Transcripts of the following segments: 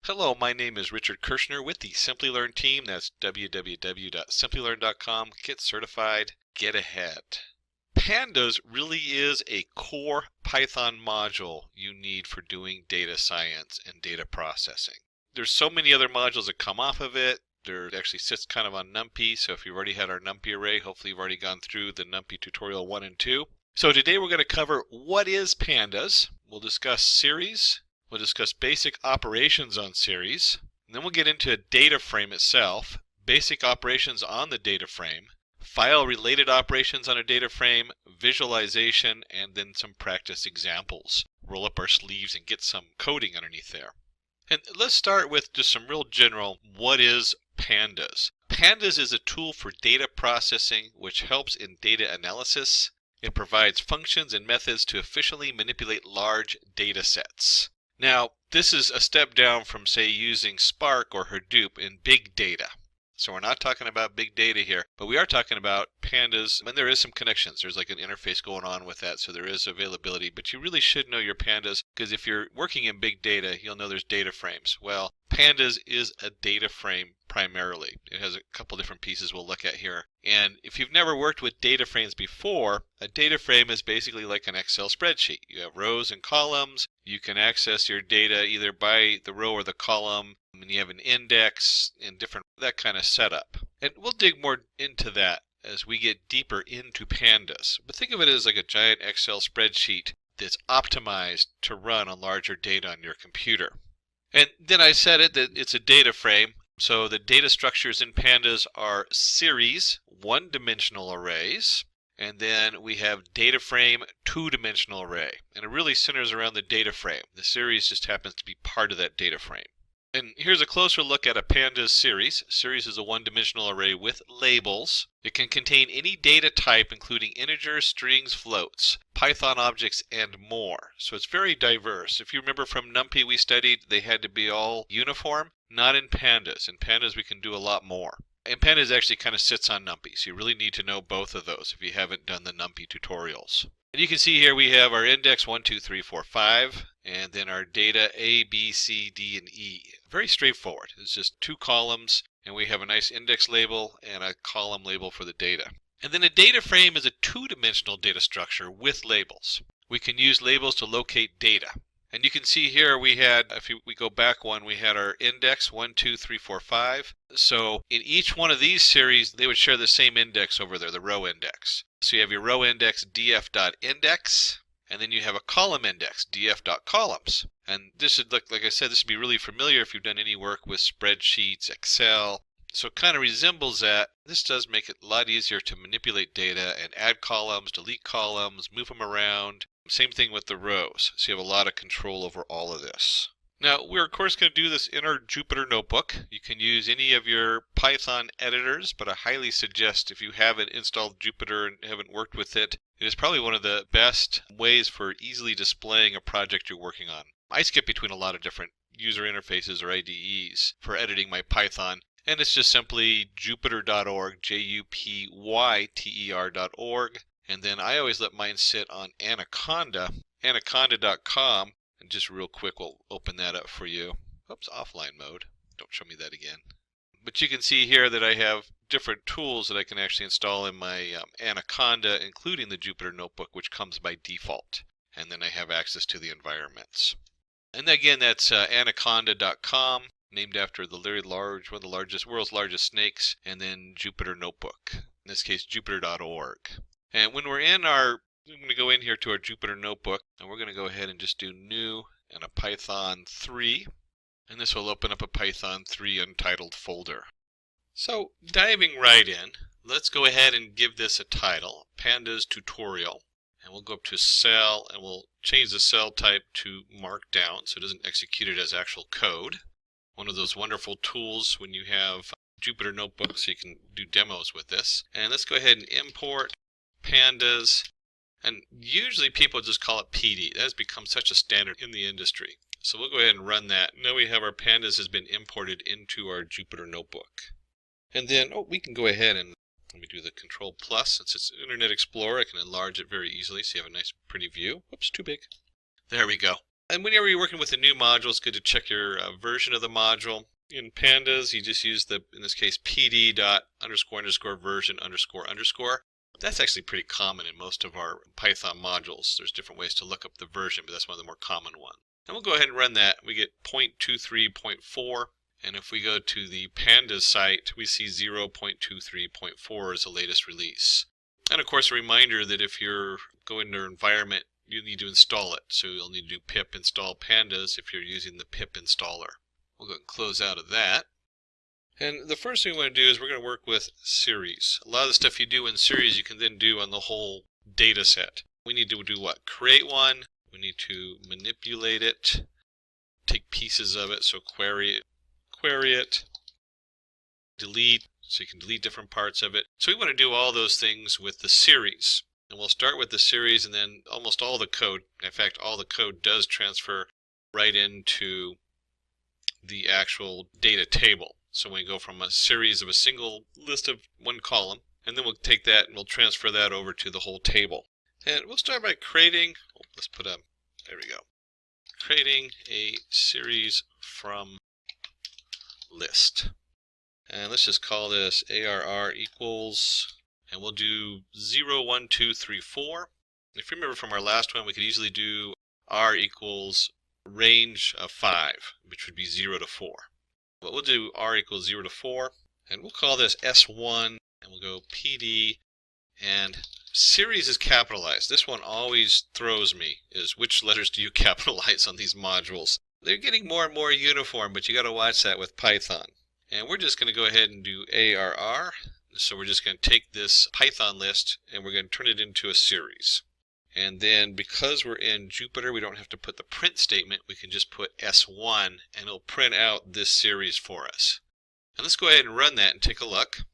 Hello, my name is Richard Kirshner with the Simplilearn team. That's www.simplilearn.com. Get certified, get ahead. Pandas really is a core Python module you need for doing data science and data processing. There's so many other modules that come off of it. There actually sits kind of on NumPy, so if you've already had our NumPy array, hopefully you've already gone through the NumPy tutorial 1 and 2. So today we're going to cover what is Pandas. We'll discuss series. We'll discuss basic operations on series, and then we'll get into a data frame itself, basic operations on the data frame, file-related operations on a data frame, visualization, and then some practice examples. Roll up our sleeves and get some coding underneath there. And let's start with just some real general, what is Pandas? Pandas is a tool for data processing which helps in data analysis. It provides functions and methods to efficiently manipulate large data sets. Now, this is a step down from, say, using Spark or Hadoop in big data. So we're not talking about big data here, but we are talking about Pandas, and there is some connections. There's like an interface going on with that, so there is availability, but you really should know your Pandas, because if you're working in big data, you'll know there's data frames. Well, Pandas is a data frame primarily. It has a couple different pieces we'll look at here. And if you've never worked with data frames before, a data frame is basically like an Excel spreadsheet. You have rows and columns. You can access your data either by the row or the column, and you have an index and that kind of setup. And we'll dig more into that as we get deeper into Pandas. But think of it as like a giant Excel spreadsheet that's optimized to run on larger data on your computer. And then I said it that it's a data frame. So the data structures in Pandas are series, one-dimensional arrays, and then we have data frame, two-dimensional array. And it really centers around the data frame. The series just happens to be part of that data frame. And here's a closer look at a Pandas series. Series is a one-dimensional array with labels. It can contain any data type, including integers, strings, floats, Python objects, and more. So it's very diverse. If you remember from NumPy we studied, they had to be all uniform. Not in Pandas. In Pandas we can do a lot more. And Pandas actually kind of sits on NumPy, so you really need to know both of those if you haven't done the NumPy tutorials. And you can see here we have our index 1, 2, 3, 4, 5, and then our data A, B, C, D, and E. Very straightforward. It's just two columns, and we have a nice index label and a column label for the data. And then a data frame is a two-dimensional data structure with labels. We can use labels to locate data. And you can see here we had, if we go back one, we had our index 1, 2, 3, 4, 5. So in each one of these series, they would share the same index over there, the row index. So you have your row index df.index, and then you have a column index df.columns. And this should look, like I said, this would be really familiar if you've done any work with spreadsheets, Excel. So it kind of resembles that. This does make it a lot easier to manipulate data and add columns, delete columns, move them around. Same thing with the rows, so you have a lot of control over all of this. Now, we're of course going to do this in our Jupyter notebook. You can use any of your Python editors, but I highly suggest if you haven't installed Jupyter and haven't worked with it, it is probably one of the best ways for easily displaying a project you're working on. I skip between a lot of different user interfaces or IDEs for editing my Python, and it's just simply jupyter.org, jupyter.org. And then I always let mine sit on Anaconda, anaconda.com. And just real quick, we'll open that up for you. Oops, offline mode. Don't show me that again. But you can see here that I have different tools that I can actually install in my Anaconda, including the Jupyter Notebook, which comes by default. And then I have access to the environments. And again, that's anaconda.com, named after the very large, one of the largest, world's largest snakes, and then Jupyter Notebook. In this case, jupyter.org. And when we're in I'm going to go in here to our Jupyter Notebook, and we're going to go ahead and just do new and a Python 3. And this will open up a Python 3 untitled folder. So diving right in, let's go ahead and give this a title, Pandas Tutorial. And we'll go up to cell, and we'll change the cell type to Markdown so it doesn't execute it as actual code. One of those wonderful tools when you have Jupyter Notebook so you can do demos with this. And let's go ahead and import Pandas, and usually people just call it PD. That has become such a standard in the industry. So we'll go ahead and run that. Now we have our Pandas has been imported into our Jupyter Notebook. And then, we can go ahead and Let me do the Control Plus. Since it's Internet Explorer, I can enlarge it very easily so you have a nice pretty view. Whoops, too big. There we go. And whenever you're working with a new module, it's good to check your version of the module. In Pandas, you just use the, in this case, pd.__version__. That's actually pretty common in most of our Python modules. There's different ways to look up the version, but that's one of the more common ones. And we'll go ahead and run that. We get 0.23.4. And if we go to the Pandas site, we see 0.23.4 is the latest release. And of course, a reminder that if you're going to your environment, you need to install it. So you'll need to do pip install pandas if you're using the pip installer. We'll go and close out of that. And the first thing we want to do is we're going to work with series. A lot of the stuff you do in series you can then do on the whole data set. We need to do what? Create one. We need to manipulate it, take pieces of it, so query it, delete, so you can delete different parts of it. So we want to do all those things with the series. And we'll start with the series, and then almost all the code, in fact all the code does transfer right into the actual data table. So we go from a series of a single list of one column, and then we'll take that and we'll transfer that over to the whole table. And we'll start by creating, let's put a, there we go, creating a series from list. And let's just call this ARR equals, and we'll do 0, 1, 2, 3, 4. If you remember from our last one, we could easily do R equals range of 5, which would be 0 to 4. But we'll do R equals 0 to 4, and we'll call this S1, and we'll go PD, and series is capitalized. This one always throws me, is which letters do you capitalize on these modules? They're getting more and more uniform, but you got to watch that with Python. And we're just going to go ahead and do ARR. So we're just going to take this Python list and we're going to turn it into a series. And then because we're in Jupyter, we don't have to put the print statement. We can just put S1 and it'll print out this series for us. And let's go ahead and run that and take a look.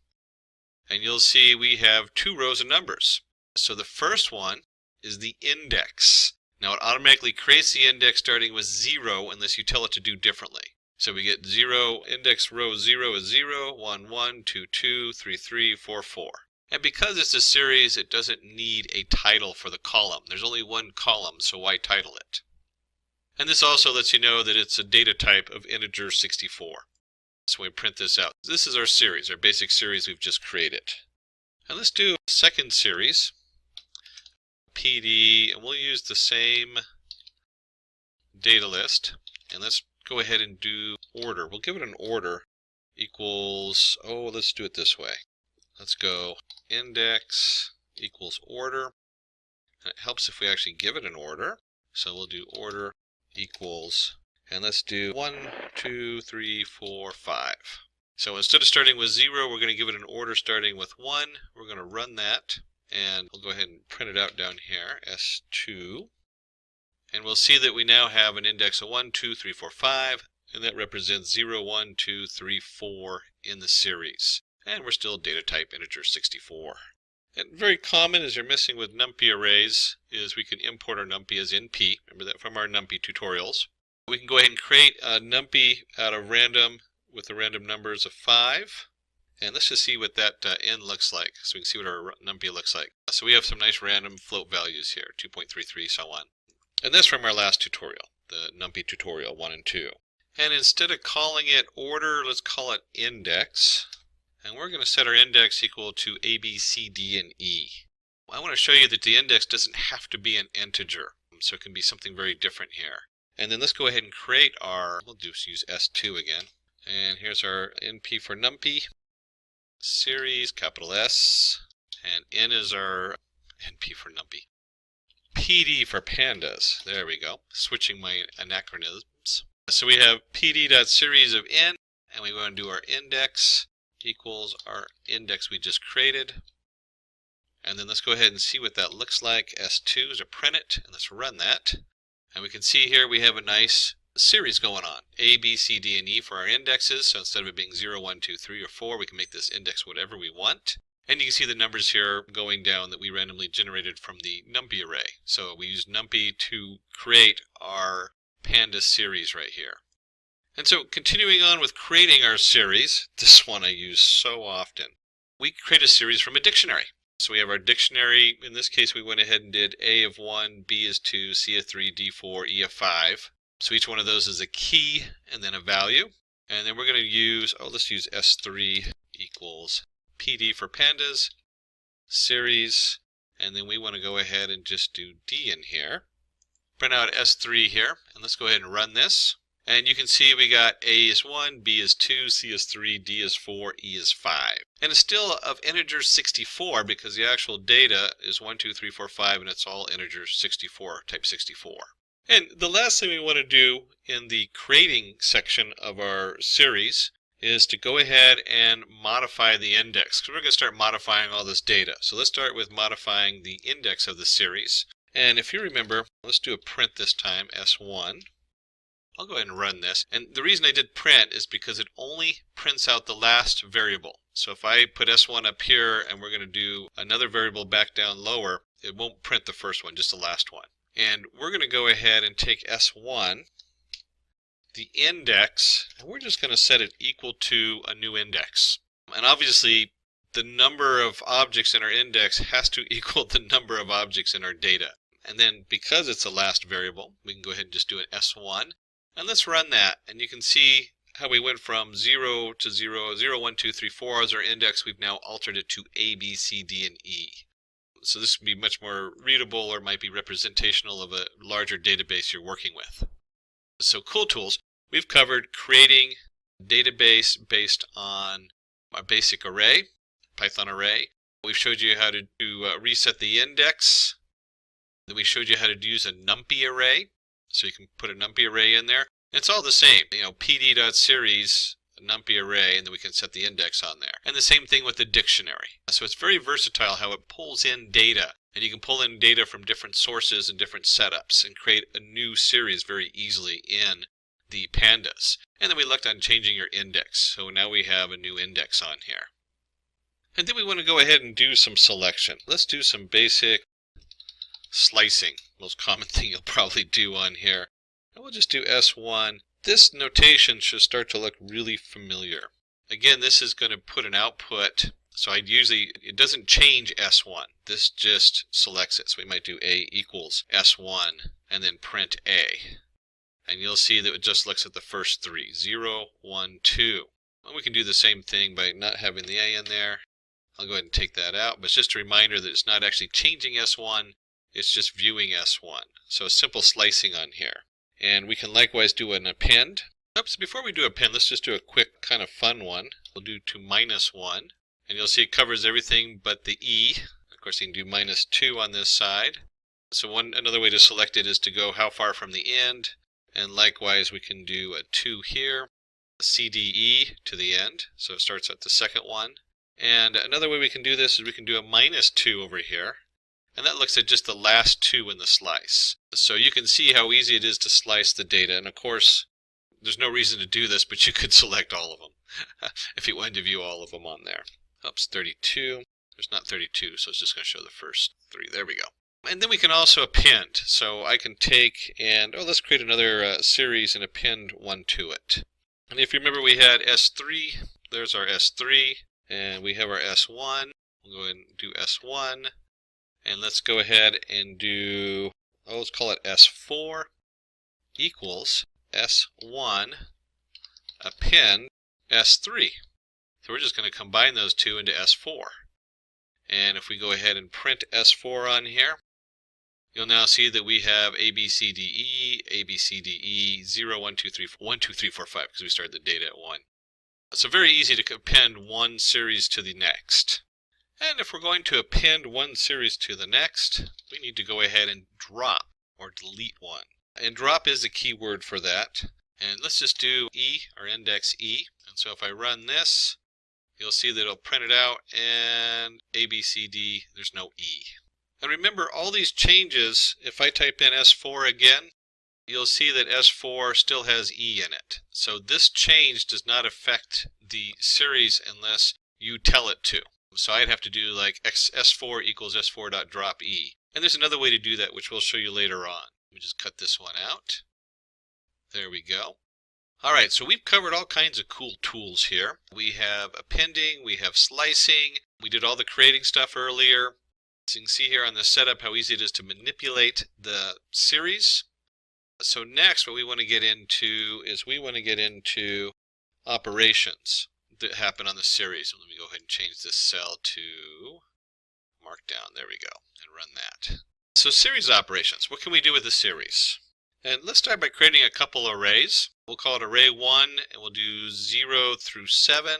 And you'll see we have 2 rows of numbers. So the first one is the index. Now it automatically creates the index starting with 0 unless you tell it to do differently. So we get 0, index row 0 is 0, 1, 1, 2, 2, 3, 3, 4, 4. And because it's a series, it doesn't need a title for the column. There's only one column, so why title it? And this also lets you know that it's a data type of integer 64. So we print this out. This is our series, our basic series we've just created. And let's do a second series. PD, and we'll use the same data list. And let's go ahead and do order. We'll give it an order equals, let's do it this way. Let's go index equals order. And it helps if we actually give it an order. So we'll do order equals, and let's do 1, 2, 3, 4, 5. So instead of starting with 0, we're going to give it an order starting with 1. We're going to run that. And we'll go ahead and print it out down here, S2. And we'll see that we now have an index of 1, 2, 3, 4, 5, and that represents 0, 1, 2, 3, 4 in the series. And we're still data type integer 64. And very common as you're messing with NumPy arrays is we can import our NumPy as NP. Remember that from our NumPy tutorials. We can go ahead and create a NumPy out of random with the random numbers of 5. And let's just see what that n looks like, so we can see what our NumPy looks like. So we have some nice random float values here, 2.33, so on. And that's from our last tutorial, the NumPy tutorial 1 and 2. And instead of calling it order, let's call it index. And we're going to set our index equal to A, B, C, D, and E. I want to show you that the index doesn't have to be an integer, so it can be something very different here. And then let's go ahead and create our, we'll just use S2 again. And here's our NP for NumPy. Series, capital S, and N is our NP for NumPy. PD for pandas. There we go. Switching my anachronisms. So we have PD.series of N, and we want to do our index equals our index we just created. And then let's go ahead and see what that looks like. S2 is to print it, and let's run that. And we can see here we have a nice series going on. A, B, C, D, and E for our indexes. So instead of it being 0, 1, 2, 3, or 4, we can make this index whatever we want. And you can see the numbers here going down that we randomly generated from the NumPy array. So we used NumPy to create our Pandas series right here. And so continuing on with creating our series, this one I use so often. we create a series from a dictionary. So we have our dictionary. In this case, we went ahead and did A of 1, B is 2, C of 3, D 4, E of 5. So each one of those is a key and then a value. And then we're going to use, let's use S3 equals PD for pandas, series, and then we want to go ahead and just do D in here. Print out S3 here, and let's go ahead and run this. And you can see we got A is 1, B is 2, C is 3, D is 4, E is 5. And it's still of integers 64 because the actual data is 1, 2, 3, 4, 5, and it's all integers 64, type 64. And the last thing we want to do in the creating section of our series is to go ahead and modify the index, because we're going to start modifying all this data. So let's start with modifying the index of the series. And if you remember, let's do a print this time, S1. I'll go ahead and run this. And the reason I did print is because it only prints out the last variable. So if I put S1 up here and we're going to do another variable back down lower, it won't print the first one, just the last one. And we're going to go ahead and take S1, the index, and we're just going to set it equal to a new index. And obviously, the number of objects in our index has to equal the number of objects in our data. And then because it's the last variable, we can go ahead and just do an S1. And let's run that, and you can see how we went from 0 to 0, 0, 1, 2, 3, 4 as our index. We've now altered it to A, B, C, D, and E. So this would be much more readable, or might be representational of a larger database you're working with. So cool tools. We've covered creating a database based on a basic array, Python array. We've showed you how to do reset the index. Then we showed you how to use a NumPy array. So you can put a NumPy array in there. It's all the same, pd.series, a NumPy array, and then we can set the index on there. And the same thing with the dictionary. So it's very versatile how it pulls in data. And you can pull in data from different sources and different setups and create a new series very easily in the pandas. And then we looked on changing your index. So now we have a new index on here. And then we want to go ahead and do some selection. Let's do some basic slicing, most common thing you'll probably do on here. And we'll just do S1. This notation should start to look really familiar. Again, this is going to put an output, so it doesn't change S1. This just selects it. So we might do A equals S1 and then print A. And you'll see that it just looks at the first three, 0, 1, 2. And we can do the same thing by not having the A in there. I'll go ahead and take that out, but it's just a reminder that it's not actually changing S1. It's just viewing S1. So a simple slicing on here. And we can likewise do an append. Before we do append, let's just do a quick kind of fun one. We'll do to -1. And you'll see it covers everything but the E. Of course, you can do -2 on this side. So another way to select it is to go how far from the end. And likewise, we can do a 2 here, CDE to the end. So it starts at the second one. And another way we can do this is we can do a -2 over here. And that looks at just the last 2 in the slice. So you can see how easy it is to slice the data. And of course, there's no reason to do this, but you could select all of them if you wanted to view all of them on there. Oops, 32. There's not 32, so it's just going to show the first 3. There we go. And then we can also append. So I can take and, let's create another series and append one to it. And if you remember, we had S3. There's our S3. And we have our S1. We'll go ahead and do S1. And let's go ahead and do, let's call it S4 equals S1 append S3. So we're just going to combine those two into S4. And if we go ahead and print S4 on here, you'll now see that we have A, B, C, D, E, A, B, C, D, E, 0, 1, 2, 3, 1, 2, 3, 4, 5, because we started the data at 1. So very easy to append one series to the next. And if we're going to append one series to the next, we need to go ahead and drop or delete one. And drop is the key word for that. And let's just do E, or index E. And so if I run this, you'll see that it'll print it out, and A, B, C, D, there's no E. And remember, all these changes, if I type in S4 again, you'll see that S4 still has E in it. So this change does not affect the series unless you tell it to. So I'd have to do like S4 equals S4.drop E. And there's another way to do that, which we'll show you later on. Let me just cut this one out. There we go. All right, so we've covered all kinds of cool tools here. We have appending, we have slicing, We did all the creating stuff earlier. So you can see here on the setup how easy it is to manipulate the series. So next what we want to get into is we want to get into operations that happen on the series. So let me go ahead and change this cell to Markdown. There we go, and run that. So series operations, what can we do with the series? And let's start by creating a couple arrays. We'll call it array 1, and we'll do 0 through 7,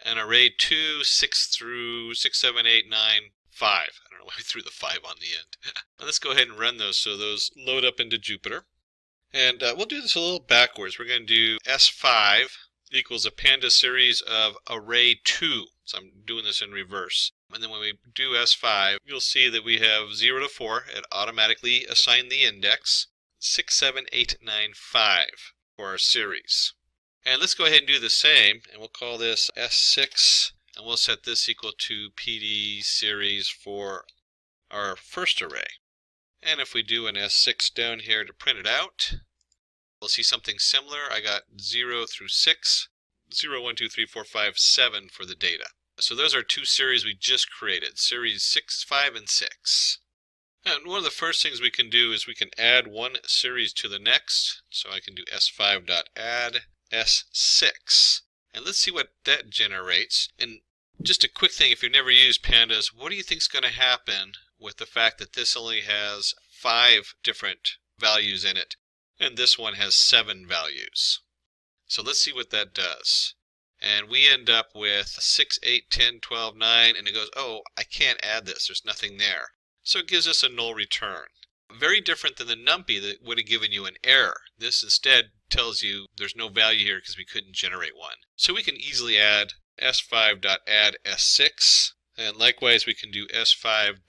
and array 2, 6 through 6, 7, 8, 9, 5. I don't know why we threw the 5 on the end. Let's go ahead and run those so those load up into Jupyter. And we'll do this a little backwards. We're going to do S5 equals a Pandas series of array 2. So I'm doing this in reverse. And then when we do S5, you'll see that we have 0 to 4. It automatically assigned the index. 6, 7, 8, 9, 5 for our series. And let's go ahead and do the same, and we'll call this S6, and we'll set this equal to PD series for our first array. And if we do an S6 down here to print it out, we'll see something similar. I got 0 through 6, 0, 1, 2, 3, 4, 5, 7 for the data. So those are two series we just created, series 6, 5, and 6. And one of the first things we can do is we can add one series to the next. So I can do S5.add S6. And let's see what that generates. And just a quick thing, if you've never used Pandas, what do you think is going to happen with the fact that this only has 5 different values in it, and this one has 7 values? So let's see what that does. And we end up with 6, 8, 10, 12, 9, and it goes, oh, I can't add this. There's nothing there. So it gives us a null return. Very different than the NumPy that would have given you an error. This instead tells you there's no value here because we couldn't generate one. So we can easily add S5.add S6, and likewise we can do S5.sub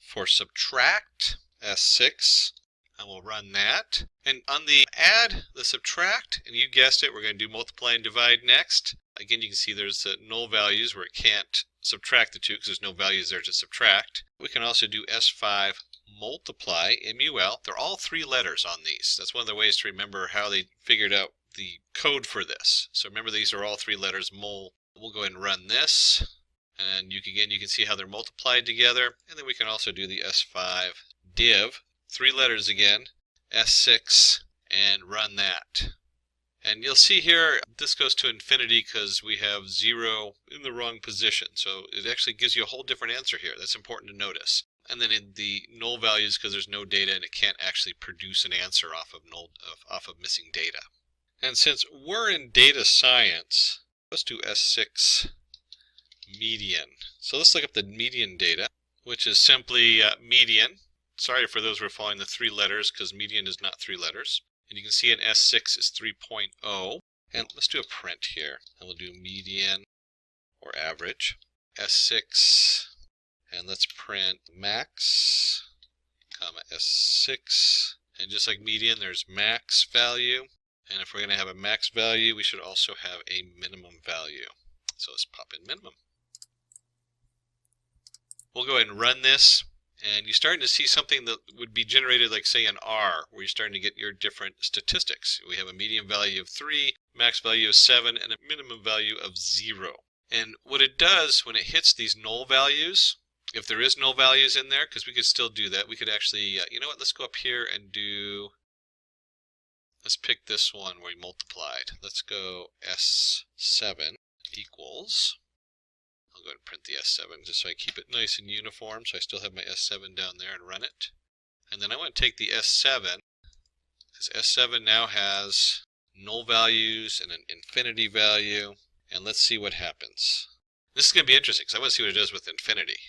for subtract S6, and we'll run that. And on the add, the subtract, and you guessed it, we're going to do multiply and divide next. Again, you can see there's the null values where it can't subtract the two because there's no values there to subtract. We can also do S5 multiply, MUL. They're all 3 letters on these. That's one of the ways to remember how they figured out the code for this. So remember, these are all 3 letters, mul. We'll go ahead and run this, and you can see how they're multiplied together. And then we can also do the S5 div, 3 letters again, S6, and run that. And you'll see here, this goes to infinity because we have 0 in the wrong position. So it actually gives you a whole different answer here. That's important to notice. And then in the null values, because there's no data and it can't actually produce an answer off of missing data. And since we're in data science, let's do S6 median. So let's look up the median data, which is simply median. Sorry for those who are following the 3 letters because median is not 3 letters. And you can see in S6 is 3.0. And let's do a print here. And we'll do median or average. S6. And let's print max, comma S6. And just like median, there's max value. And if we're going to have a max value, we should also have a minimum value. So let's pop in minimum. We'll go ahead and run this. And you're starting to see something that would be generated like, say, in R, where you're starting to get your different statistics. We have a median value of 3, max value of 7, and a minimum value of 0. And what it does when it hits these null values, if there is null values in there, because we could still do that, we could actually, you know what, let's go up here and do, let's pick this one where we multiplied. Let's go S7 equals, I'll go ahead and print the S7 just so I keep it nice and uniform, so I still have my S7 down there, and run it. And then I want to take the S7, because S7 now has null values and an infinity value, and let's see what happens. This is going to be interesting because I want to see what it does with infinity.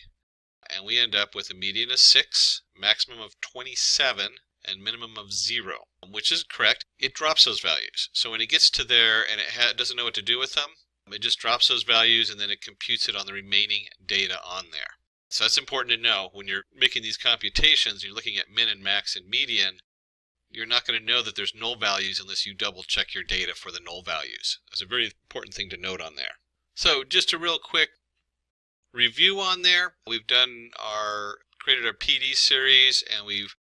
And we end up with a median of 6, maximum of 27, and minimum of 0, which is correct. It drops those values. So when it gets to there and it doesn't know what to do with them, it just drops those values and then it computes it on the remaining data on there. So that's important to know when you're making these computations, you're looking at min and max and median, you're not going to know that there's null values unless you double check your data for the null values. That's a very important thing to note on there. So just a real quick review on there. We've created our PD series, and we've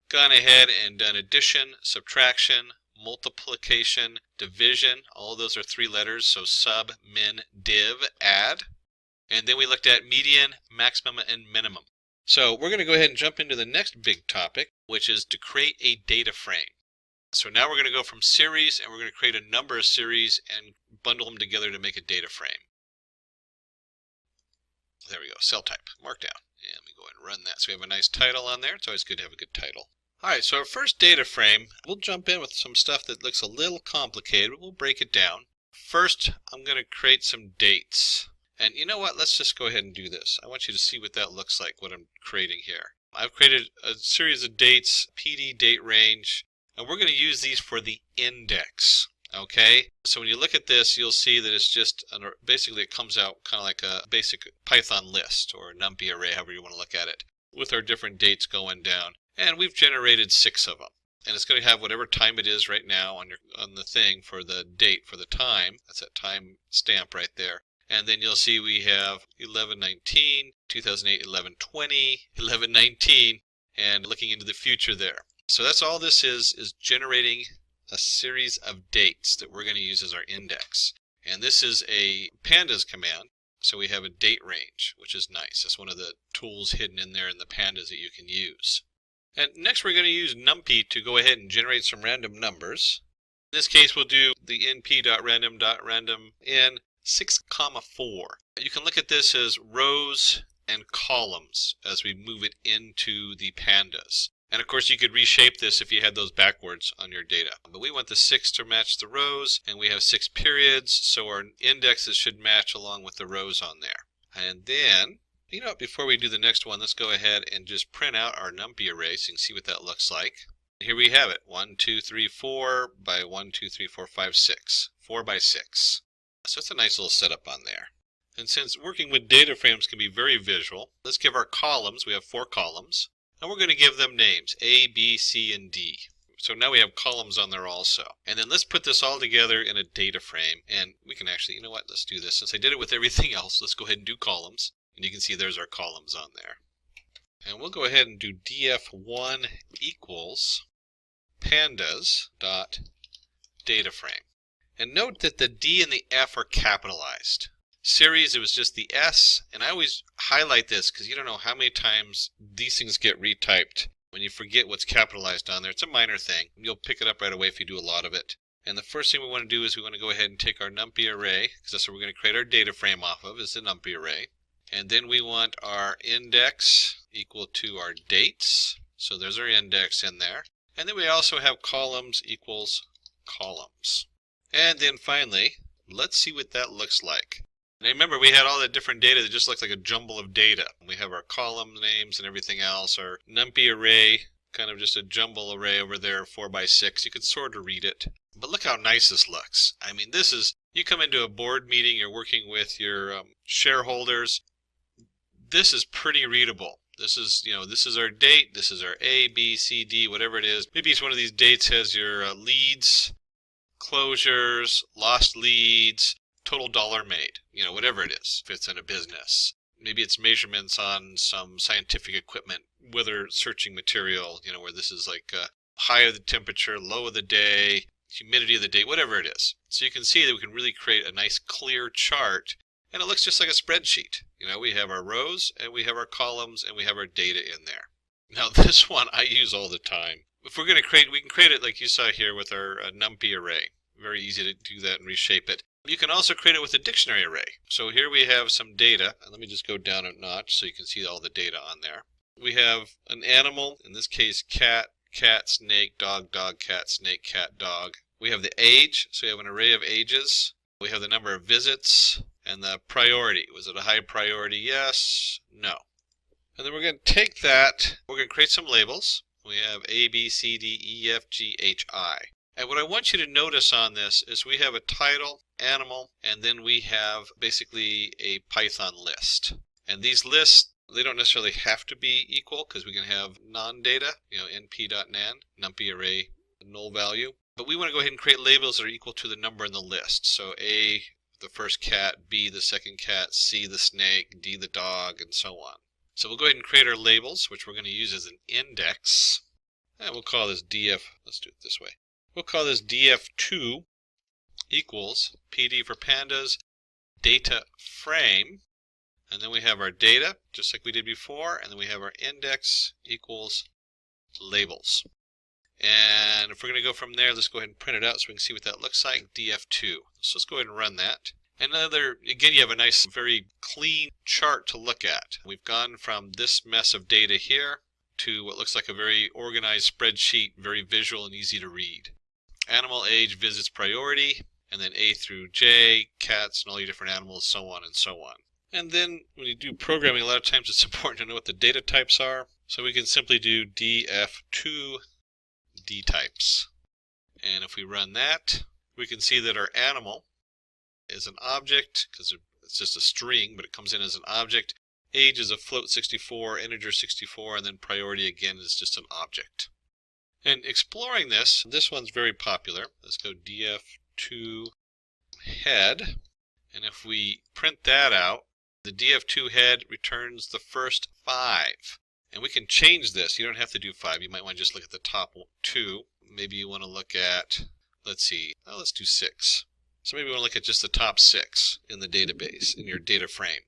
gone ahead and done addition, subtraction, multiplication, division. All of those are 3 letters, so sub, min, div, add. And then we looked at median, maximum, and minimum. So we're going to go ahead and jump into the next big topic, which is to create a data frame. So now we're going to go from series, and we're going to create a number of series and bundle them together to make a data frame. There we go, cell type, markdown. And we go ahead and run that. So we have a nice title on there. It's always good to have a good title. All right, so our first data frame, we'll jump in with some stuff that looks a little complicated, but we'll break it down. First, I'm going to create some dates. And you know what? Let's just go ahead and do this. I want you to see what that looks like, what I'm creating here. I've created a series of dates, PD date range, and we're going to use these for the index. Okay, so when you look at this, you'll see that it's just, basically it comes out kind of like a basic Python list or a NumPy array, however you want to look at it, with our different dates going down. And we've generated 6 of them. And it's going to have whatever time it is right now on the thing for the date, for the time. That's that time stamp right there. And then you'll see we have 11/19, 2008, 11/20, 11/19, and looking into the future there. So that's all this is generating a series of dates that we're going to use as our index. And this is a pandas command, so we have a date range, which is nice. That's one of the tools hidden in there in the pandas that you can use. And next we're going to use NumPy to go ahead and generate some random numbers. In this case we'll do the np.random.random in 6, 4. You can look at this as rows and columns as we move it into the pandas. And of course you could reshape this if you had those backwards on your data. But we want the 6 to match the rows, and we have 6 periods, so our indexes should match along with the rows on there. And then, you know, before we do the next one, let's go ahead and just print out our NumPy array so you can see what that looks like. Here we have it, 1, 2, 3, 4 by 1, 2, 3, 4, 5, 6. 4 by 6. So it's a nice little setup on there. And since working with data frames can be very visual, let's give our columns, we have 4 columns, and we're going to give them names, A, B, C, and D. So now we have columns on there also. And then let's put this all together in a data frame, and we can actually, you know what, let's do this. Since I did it with everything else, let's go ahead and do columns. And you can see there's our columns on there. And we'll go ahead and do df1 equals pandas dot data frame. And note that the D and the F are capitalized. Series, it was just the S, and I always highlight this because you don't know how many times these things get retyped when you forget what's capitalized on there. It's a minor thing. You'll pick it up right away if you do a lot of it. And the first thing we want to do is we want to go ahead and take our NumPy array, because that's what we're going to create our data frame off of, is the NumPy array. And then we want our index equal to our dates. So there's our index in there. And then we also have columns equals columns. And then finally, let's see what that looks like. Now remember, we had all that different data that just looks like a jumble of data. We have our column names and everything else. Our NumPy array, kind of just a jumble array over there, 4 by 6. You could sort of read it. But look how nice this looks. I mean, this is, you come into a board meeting, you're working with your shareholders. This is pretty readable. This is, you know, this is our date. This is our A, B, C, D, whatever it is. Maybe each one of these dates has your leads, closures, lost leads, total dollar made, you know, whatever it is, if it's in a business. Maybe it's measurements on some scientific equipment, weather searching material, you know, where this is like high of the temperature, low of the day, humidity of the day, whatever it is. So you can see that we can really create a nice clear chart, and it looks just like a spreadsheet. You know, we have our rows, and we have our columns, and we have our data in there. Now this one I use all the time. If we're going to create, we can create it like you saw here with our NumPy array. Very easy to do that and reshape it. You can also create it with a dictionary array. So here we have some data, and let me just go down a notch so you can see all the data on there. We have an animal, in this case cat, cat, snake, dog, dog, cat, snake, cat, dog. We have the age, so we have an array of ages. We have the number of visits and the priority. Was it a high priority? Yes, no. And then we're going to take that, we're going to create some labels. We have A, B, C, D, E, F, G, H, I. And what I want you to notice on this is we have a title, animal, and then we have basically a Python list. And these lists, they don't necessarily have to be equal because we can have non-data, you know, np.nan, NumPy array, null value. But we want to go ahead and create labels that are equal to the number in the list. So A, the first cat, B, the second cat, C, the snake, D, the dog, and so on. So we'll go ahead and create our labels, which we're going to use as an index. And we'll call this df, let's do it this way. We'll call this df2 equals PD for pandas data frame. And then we have our data, just like we did before, and then we have our index equals labels. And if we're going to go from there, let's go ahead and print it out so we can see what that looks like, df2. So let's go ahead and run that. Again, you have a nice, very clean chart to look at. We've gone from this mess of data here to what looks like a very organized spreadsheet, very visual and easy to read. Animal, age, visits, priority, and then A through J, cats, and all your different animals, so on and so on. And then when you do programming, a lot of times it's important to know what the data types are. So we can simply do df2 dtypes. And if we run that, we can see that our animal is an object, because it's just a string, but it comes in as an object. Age is a float 64, integer 64, and then priority again is just an object. And exploring this one's very popular. Let's go df2 head, and if we print that out, the df2 head returns the first 5. And we can change this. You don't have to do 5. You might want to just look at the top 2. Maybe you want to look at, let's see, let's do 6. So maybe we want to look at just the top 6 in the database, in your data frame.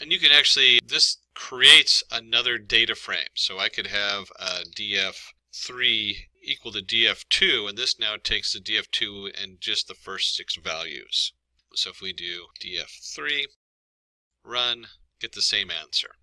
And you can actually, this creates another data frame. So I could have a df3 equal to df2, and this now takes the df2 and just the first 6 values. So if we do df3, run, get the same answer.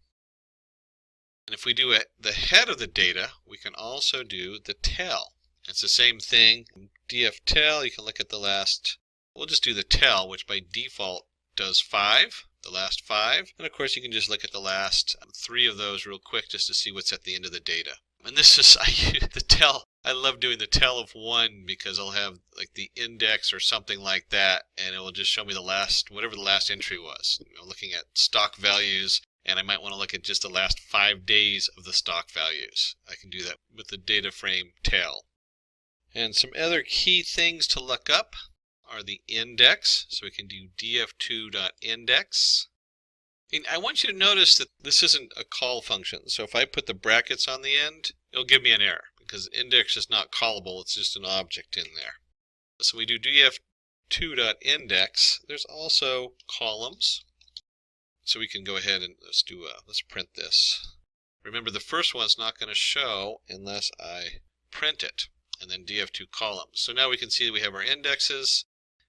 And if we do the head of the data, we can also do the tail. It's the same thing. df_tail, you can look at the last, we'll just do the tail, which by default does 5, the last 5. And of course you can just look at the last 3 of those real quick just to see what's at the end of the data. And this is, the tail, I love doing the tail of 1 because I'll have like the index or something like that, and it will just show me the last, whatever the last entry was. Looking at stock values, and I might want to look at just the last 5 days of the stock values. I can do that with the data frame tail. And some other key things to look up are the index. So we can do df2.index. And I want you to notice that this isn't a call function. So if I put the brackets on the end, it'll give me an error because index is not callable. It's just an object in there. So we do df2.index. There's also columns. So we can go ahead and let's print this. Remember, the first one's not going to show unless I print it, and then df2 columns. So now we can see that we have our indexes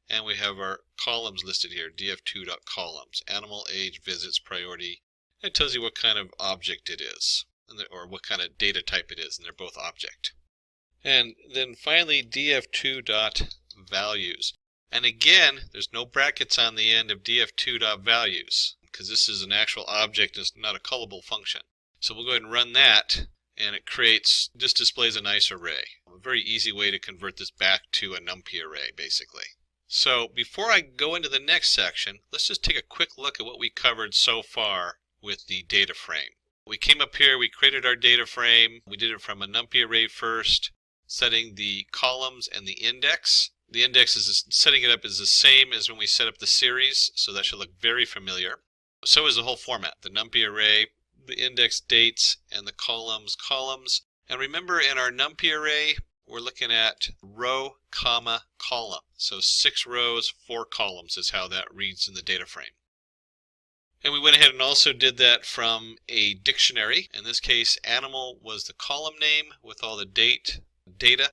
and we have our columns listed here, df2.columns, animal, age, visits, priority. It tells you what kind of object it is, or what kind of data type it is, and they're both object. And then finally df2.values. And again, there's no brackets on the end of df2.values. Because this is an actual object, it's not a callable function. So we'll go ahead and run that, and it just displays a nice array. A very easy way to convert this back to a NumPy array, basically. So before I go into the next section, let's just take a quick look at what we covered so far with the data frame. We came up here, we created our data frame. We did it from a NumPy array first, setting the columns and the index. The index setting it up is the same as when we set up the series, so that should look very familiar. So is the whole format, the NumPy array, the index dates, and the columns. And remember, in our NumPy array, we're looking at row, comma, column. So 6 rows, 4 columns is how that reads in the data frame. And we went ahead and also did that from a dictionary. In this case, animal was the column name with all the data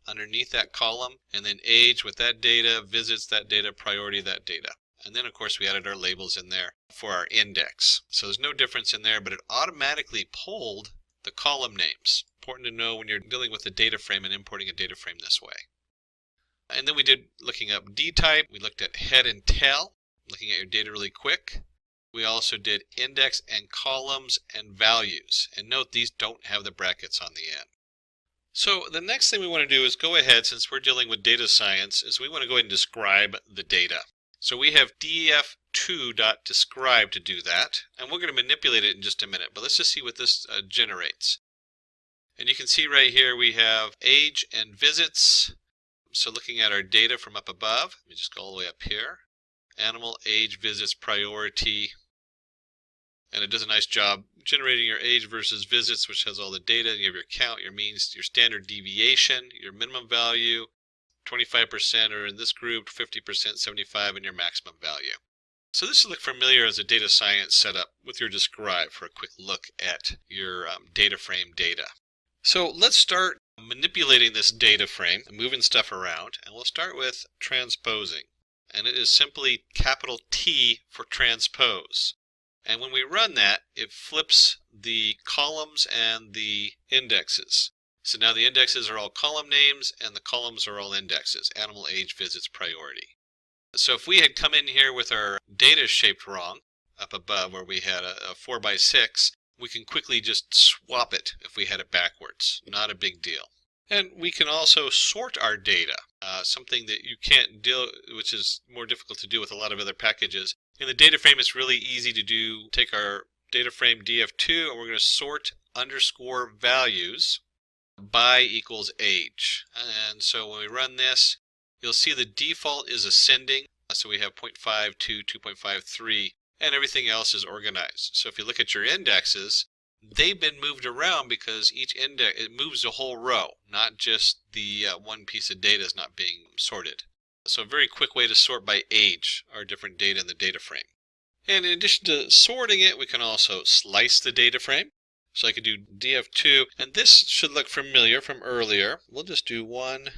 underneath that column, and then age with that data, visits that data, priority that data. And then, of course, we added our labels in there for our index. So there's no difference in there, but it automatically pulled the column names. Important to know when you're dealing with a data frame and importing a data frame this way. And then we did looking up dtype. We looked at head and tail, looking at your data really quick. We also did index and columns and values. And note, these don't have the brackets on the end. So the next thing we want to do is go ahead, since we're dealing with data science, is we want to go ahead and describe the data. So we have df2.describe to do that, and we're going to manipulate it in just a minute, but let's just see what this generates. And you can see right here we have age and visits. So looking at our data from up above, let me just go all the way up here. Animal, age, visits, priority. And it does a nice job generating your age versus visits, which has all the data. You have your count, your means, your standard deviation, your minimum value, 25% are in this group, 50%, 75%, and your maximum value. So this will look familiar as a data science setup with your describe for a quick look at your data frame data. So let's start manipulating this data frame, moving stuff around, and we'll start with transposing. And it is simply capital T for transpose. And when we run that, it flips the columns and the indexes. So now the indexes are all column names and the columns are all indexes, animal, age, visits, priority. So if we had come in here with our data shaped wrong, up above where we had a 4x6, we can quickly just swap it if we had it backwards. Not a big deal. And we can also sort our data, something that you can't deal, which is more difficult to do with a lot of other packages. In the data frame, it's really easy to do. Take our data frame df2, and we're going to sort underscore values by equals age. And so when we run this, you'll see the default is ascending. So we have 0.52, 2.53, and everything else is organized. So if you look at your indexes, they've been moved around because each index, it moves the whole row, not just the one piece of data is not being sorted. So a very quick way to sort by age our different data in the data frame. And in addition to sorting it, we can also slice the data frame. So I could do df2, and this should look familiar from earlier. We'll just do 1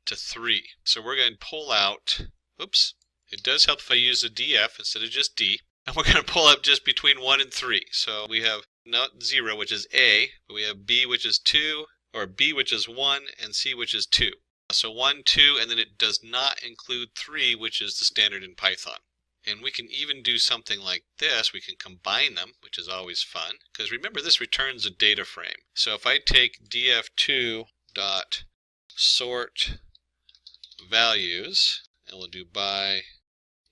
to 3. So we're going to pull out, oops, it does help if I use a df instead of just d. And we're going to pull up just between 1 and 3. So we have not 0, which is A, but we have B, which is 2, or B, which is 1, and C, which is 2. So 1, 2, and then it does not include 3, which is the standard in Python. And we can even do something like this. We can combine them, which is always fun, because remember this returns a data frame. So if I take df2 dot sort values, and we'll do by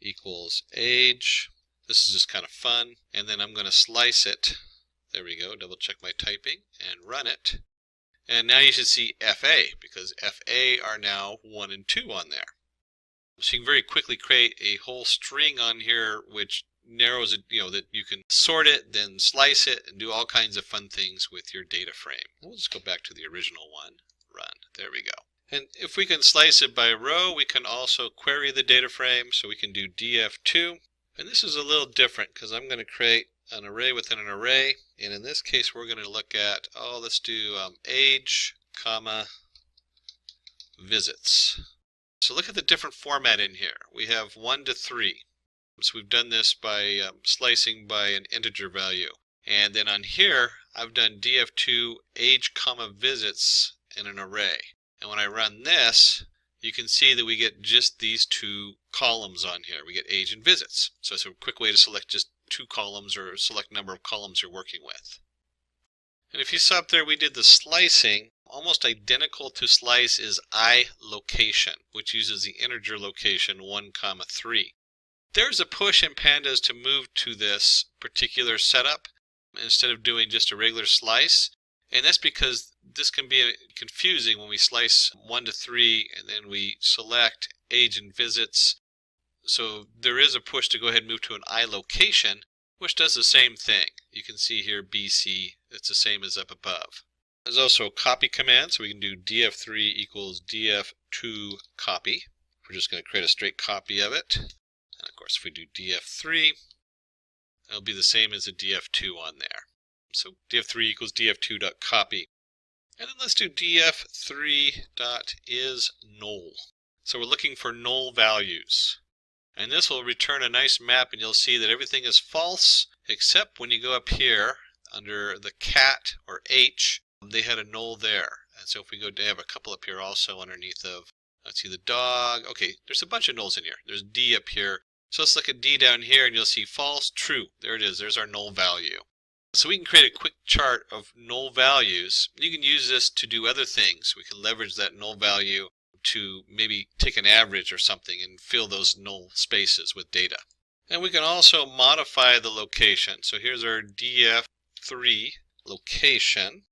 equals age. This is just kind of fun. And then I'm going to slice it. There we go. Double check my typing and run it. And now you should see FA, because FA are now 1 and 2 on there. So you can very quickly create a whole string on here which narrows it, that you can sort it, then slice it, and do all kinds of fun things with your data frame. We'll just go back to the original one. Run. There we go. And if we can slice it by row, we can also query the data frame. So we can do df2. And this is a little different because I'm going to create an array within an array. And in this case, we're going to look at, let's do age, comma, visits. So look at the different format in here. We have 1 to 3. So we've done this by slicing by an integer value. And then on here, I've done df2 age, comma, visits in an array. And when I run this, you can see that we get just these 2 columns on here. We get age and visits. So it's a quick way to select just 2 columns or select number of columns you're working with. And if you saw up there, we did the slicing. Almost identical to slice is iLocation, which uses the integer location 1, 3. There's a push in Pandas to move to this particular setup instead of doing just a regular slice. And that's because this can be confusing when we slice 1 to 3 and then we select age and visits. So there is a push to go ahead and move to an iLocation, which does the same thing. You can see here BC, it's the same as up above. There's also a copy command, so we can do df3 equals df2 copy. We're just going to create a straight copy of it. And of course, if we do df3, it'll be the same as a df2 on there. So df3 equals df2.copy. And then let's do df3.isNull. So we're looking for null values. And this will return a nice map, and you'll see that everything is false, except when you go up here under the cat or H, they had a null there. And so if we go to have a couple up here also underneath of, let's see, the dog. Okay, there's a bunch of nulls in here. There's D up here. So let's look at D down here, and you'll see false, true. There it is. There's our null value. So we can create a quick chart of null values. You can use this to do other things. We can leverage that null value to maybe take an average or something and fill those null spaces with data. And we can also modify the location. So here's our df3 location.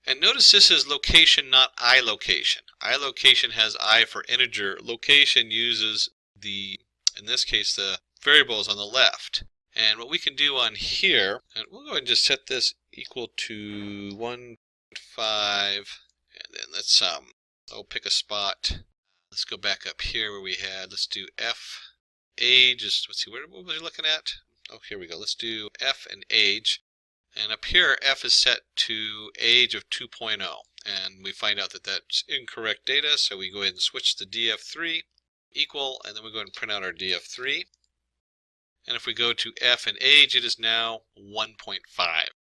And notice this is location, not iLocation. iLocation has I for integer. Location uses the, in this case, the variables on the left. And what we can do on here, and we'll go ahead and just set this equal to 1.5, and then let's pick a spot. Let's go back up here where we had, let's do F age is, let's see, what was we looking at? Oh, here we go. Let's do F and age. And up here, F is set to age of 2.0. And we find out that that's incorrect data, so we go ahead and switch to df3 equal, and then we go ahead and print out our df3. And if we go to F and age, it is now 1.5.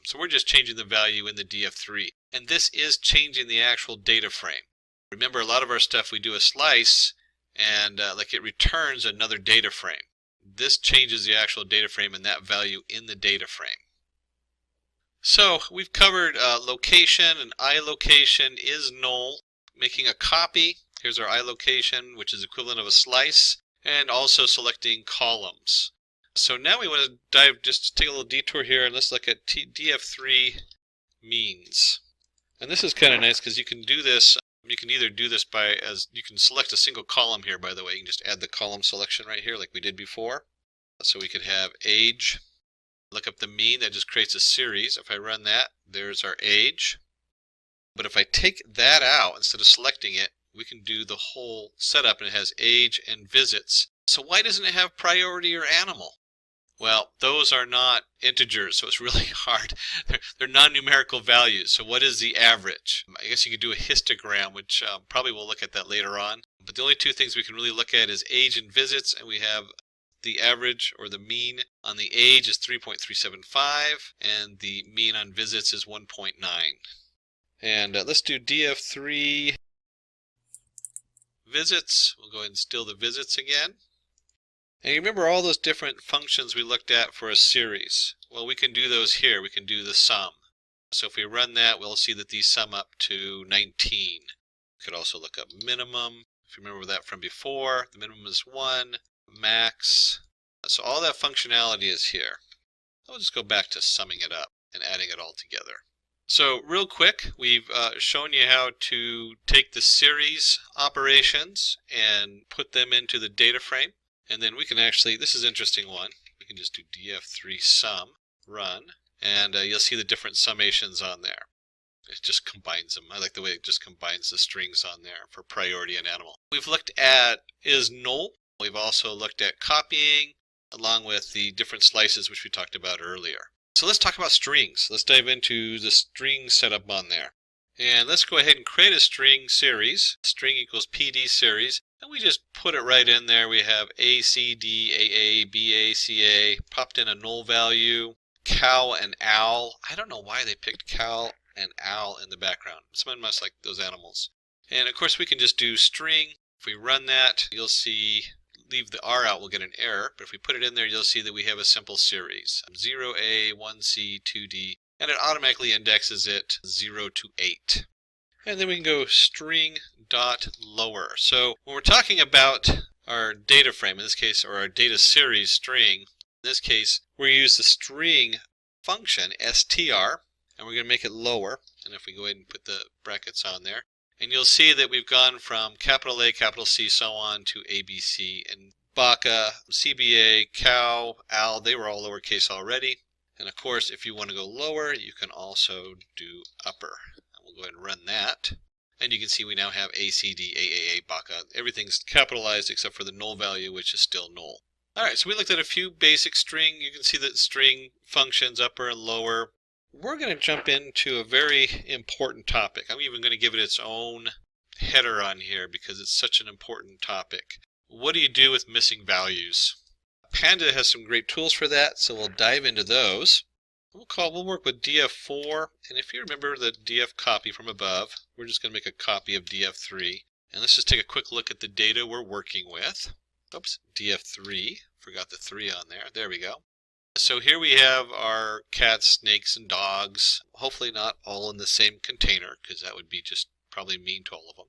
So we're just changing the value in the df3. And this is changing the actual data frame. Remember, a lot of our stuff we do a slice, and like it returns another data frame. This changes the actual data frame and that value in the data frame. So we've covered location, and iLocation is null. Making a copy, here's our iLocation, which is equivalent of a slice, and also selecting columns. So now we want to just take a little detour here, and let's look at df3 means. And this is kind of nice because you can do this. You can either do this you can select a single column here, by the way. You can just add the column selection right here like we did before. So we could have age. Look up the mean, that just creates a series. If I run that, there's our age. But if I take that out, instead of selecting it, we can do the whole setup, and it has age and visits. So why doesn't it have priority or animal? Well, those are not integers, so it's really hard. They're non-numerical values. So what is the average? I guess you could do a histogram, which probably we'll look at that later on. But the only two things we can really look at is age and visits, and we have the average or the mean on the age is 3.375, and the mean on visits is 1.9. And let's do df3 visits. We'll go ahead and steal the visits again. And you remember all those different functions we looked at for a series? Well, we can do those here. We can do the sum. So if we run that, we'll see that these sum up to 19. We could also look up minimum. If you remember that from before, the minimum is 1. Max. So all that functionality is here. I'll just go back to summing it up and adding it all together. So real quick, we've shown you how to take the series operations and put them into the data frame. And then we can actually, this is an interesting one, we can just do df3 sum, run, and you'll see the different summations on there. It just combines them. I like the way it just combines the strings on there for priority and animal. We've looked at is null. We've also looked at copying along with the different slices which we talked about earlier. So let's talk about strings. Let's dive into the string setup on there. And let's go ahead and create a string series. String equals PD series. And we just put it right in there. We have A, C, D, A, B, A, C, A. Popped in a null value. Cow and owl. I don't know why they picked cow and owl in the background. Someone must like those animals. And of course we can just do string. If we run that, you'll see, leave the R out, we'll get an error. But if we put it in there, you'll see that we have a simple series. 0A, 1C, 2D. And it automatically indexes it 0 to 8. And then we can go string dot lower. So when we're talking about our data frame, in this case, or our data series string, in this case, we use the string function str, and we're going to make it lower. And if we go ahead and put the brackets on there, and you'll see that we've gone from capital A, capital C, so on to ABC, and baka, CBA, cow, owl, they were all lowercase already. And of course, if you want to go lower, you can also do upper. And we'll go ahead and run that. And you can see we now have ACD, AAA, baka. Everything's capitalized except for the null value, which is still null. Alright, so we looked at a few basic string. You can see that string functions upper and lower. We're going to jump into a very important topic. I'm even going to give it its own header on here because it's such an important topic. What do you do with missing values? Panda has some great tools for that, so we'll dive into those. We'll work with df4, and if you remember the df copy from above, we're just going to make a copy of df3. And let's just take a quick look at the data we're working with. Oops, df3, forgot the 3 on there. There we go. So here we have our cats, snakes, and dogs. Hopefully not all in the same container, because that would be just probably mean to all of them.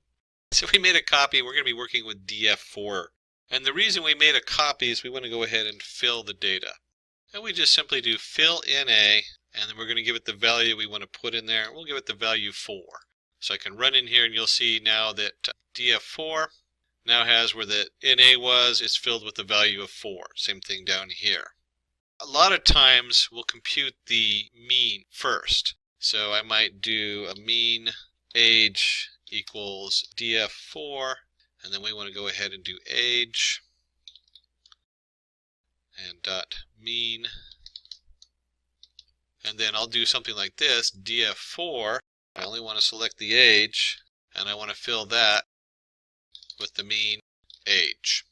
So we made a copy. We're going to be working with df4. And the reason we made a copy is we want to go ahead and fill the data. And we just simply do fill NA, and then we're going to give it the value we want to put in there. We'll give it the value 4. So I can run in here, and you'll see now that df4 now has where the NA was, it's filled with the value of 4. Same thing down here. A lot of times we'll compute the mean first. So I might do a mean age equals df4, and then we want to go ahead and do age. and dot mean. And then I'll do something like this, df4. I only want to select the age, and I want to fill that with the mean age.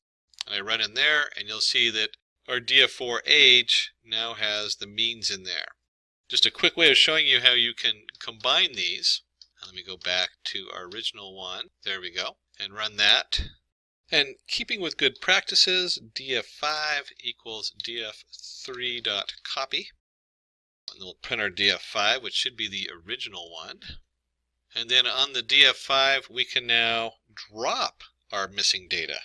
And I run in there, and you'll see that our df4 age now has the means in there. Just a quick way of showing you how you can combine these. Let me go back to our original one. There we go. And run that. And keeping with good practices, df5 equals df3.copy. And then we'll print our df5, which should be the original one. And then on the df5, we can now drop our missing data.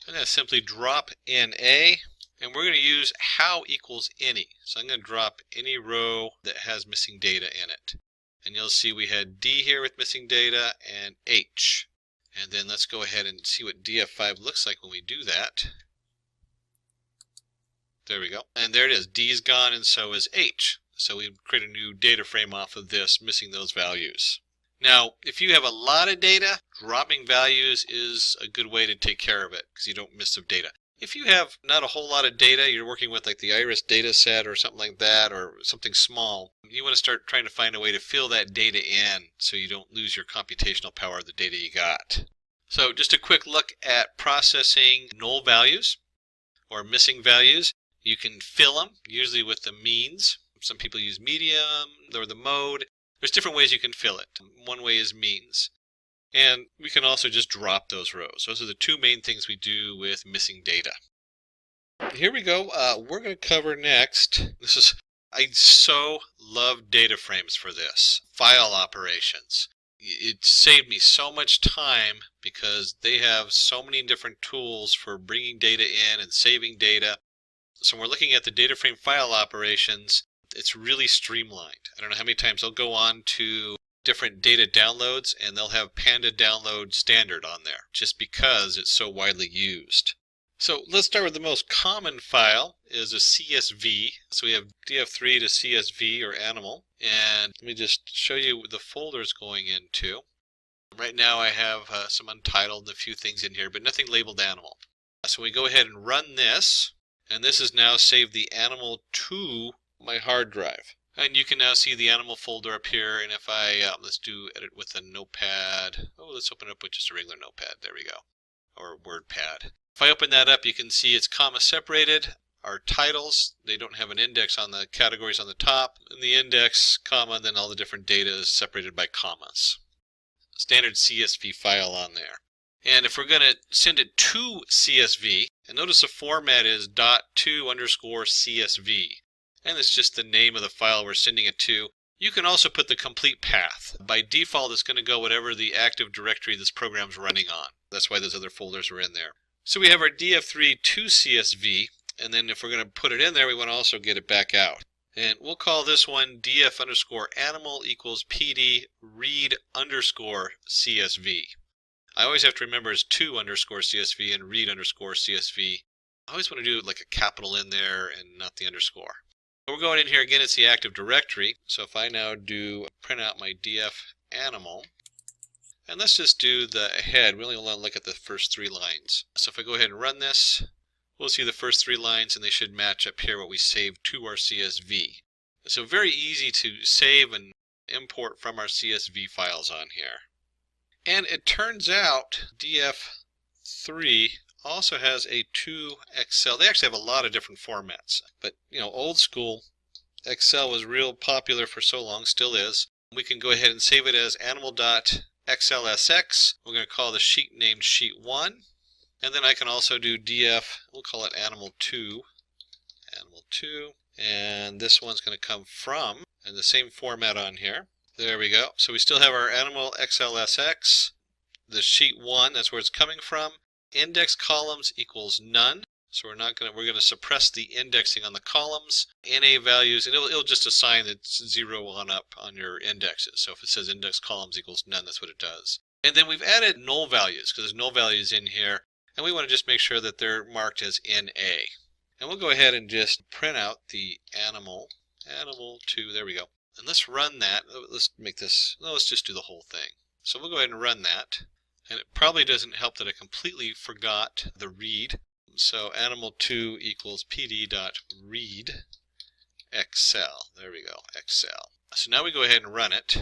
I'm going to simply drop NA, and we're going to use how equals any. So I'm going to drop any row that has missing data in it. And you'll see we had D here with missing data and H. And then let's go ahead and see what df5 looks like when we do that. There we go. And there it is. D is gone and so is H. So we create a new data frame off of this, missing those values. Now, if you have a lot of data, dropping values is a good way to take care of it because you don't miss some data. If you have not a whole lot of data, you're working with like the iris data set or something like that, or something small, you want to start trying to find a way to fill that data in so you don't lose your computational power of the data you got. So just a quick look at processing null values or missing values. You can fill them, usually with the means. Some people use medium or the mode. There's different ways you can fill it. One way is means. And we can also just drop those rows. Those are the two main things we do with missing data. Here we go. We're going to cover next. I so love data frames for this. File operations. It saved me so much time because they have so many different tools for bringing data in and saving data. So when we're looking at the data frame file operations, it's really streamlined. I don't know how many times I'll go on to different data downloads and they'll have Panda download standard on there just because it's so widely used. So let's start with the most common file is a CSV. So we have df3 to CSV or animal. And let me just show you the folders going into. Right now I have some untitled and a few things in here, but nothing labeled animal. So we go ahead and run this. And this has now saved the animal to my hard drive. And you can now see the animal folder up here. And if I, let's do edit with a notepad. Oh, let's open it up with just a regular notepad. There we go. Or WordPad. If I open that up, you can see it's comma separated. Our titles, they don't have an index on the categories on the top. And the index, comma, and then all the different data is separated by commas. Standard CSV file on there. And if we're going to send it to CSV, and notice the format is .to_CSV, and it's just the name of the file we're sending it to. You can also put the complete path. By default, it's going to go whatever the active directory this program's running on. That's why those other folders are in there. So we have our df3 to CSV, and then if we're going to put it in there, we want to also get it back out. And we'll call this one df_animal equals pd read_CSV. I always have to remember it's to_CSV and read_CSV. I always want to do like a capital in there and not the underscore. We're going in here again, it's the active directory. So if I now do print out my df animal, and let's just do the head. We only want to look at the first three lines. So if I go ahead and run this, we'll see the first three lines and they should match up here what we saved to our CSV. So very easy to save and import from our CSV files on here. And it turns out df3 also has a to Excel. They actually have a lot of different formats, but old school Excel was real popular for so long, still is. We can go ahead and save it as animal.xlsx. We're going to call the sheet named sheet1, and then I can also do df, we'll call it animal2, and this one's going to come from, and the same format on here. There we go. So we still have our animal XLSX, the sheet 1, that's where it's coming from. Index columns equals none. So we're going to suppress the indexing on the columns. NA values, and it'll just assign it's 0 on up on your indexes. So if it says index columns equals none, that's what it does. And then we've added null values because there's null values in here, and we want to just make sure that they're marked as NA. And we'll go ahead and just print out the animal2, there we go. And let's run that. Let's make this, no, let's just do the whole thing. So we'll go ahead and run that. And it probably doesn't help that I completely forgot the read. So animal2 equals pd.read Excel. There we go, Excel. So now we go ahead and run it.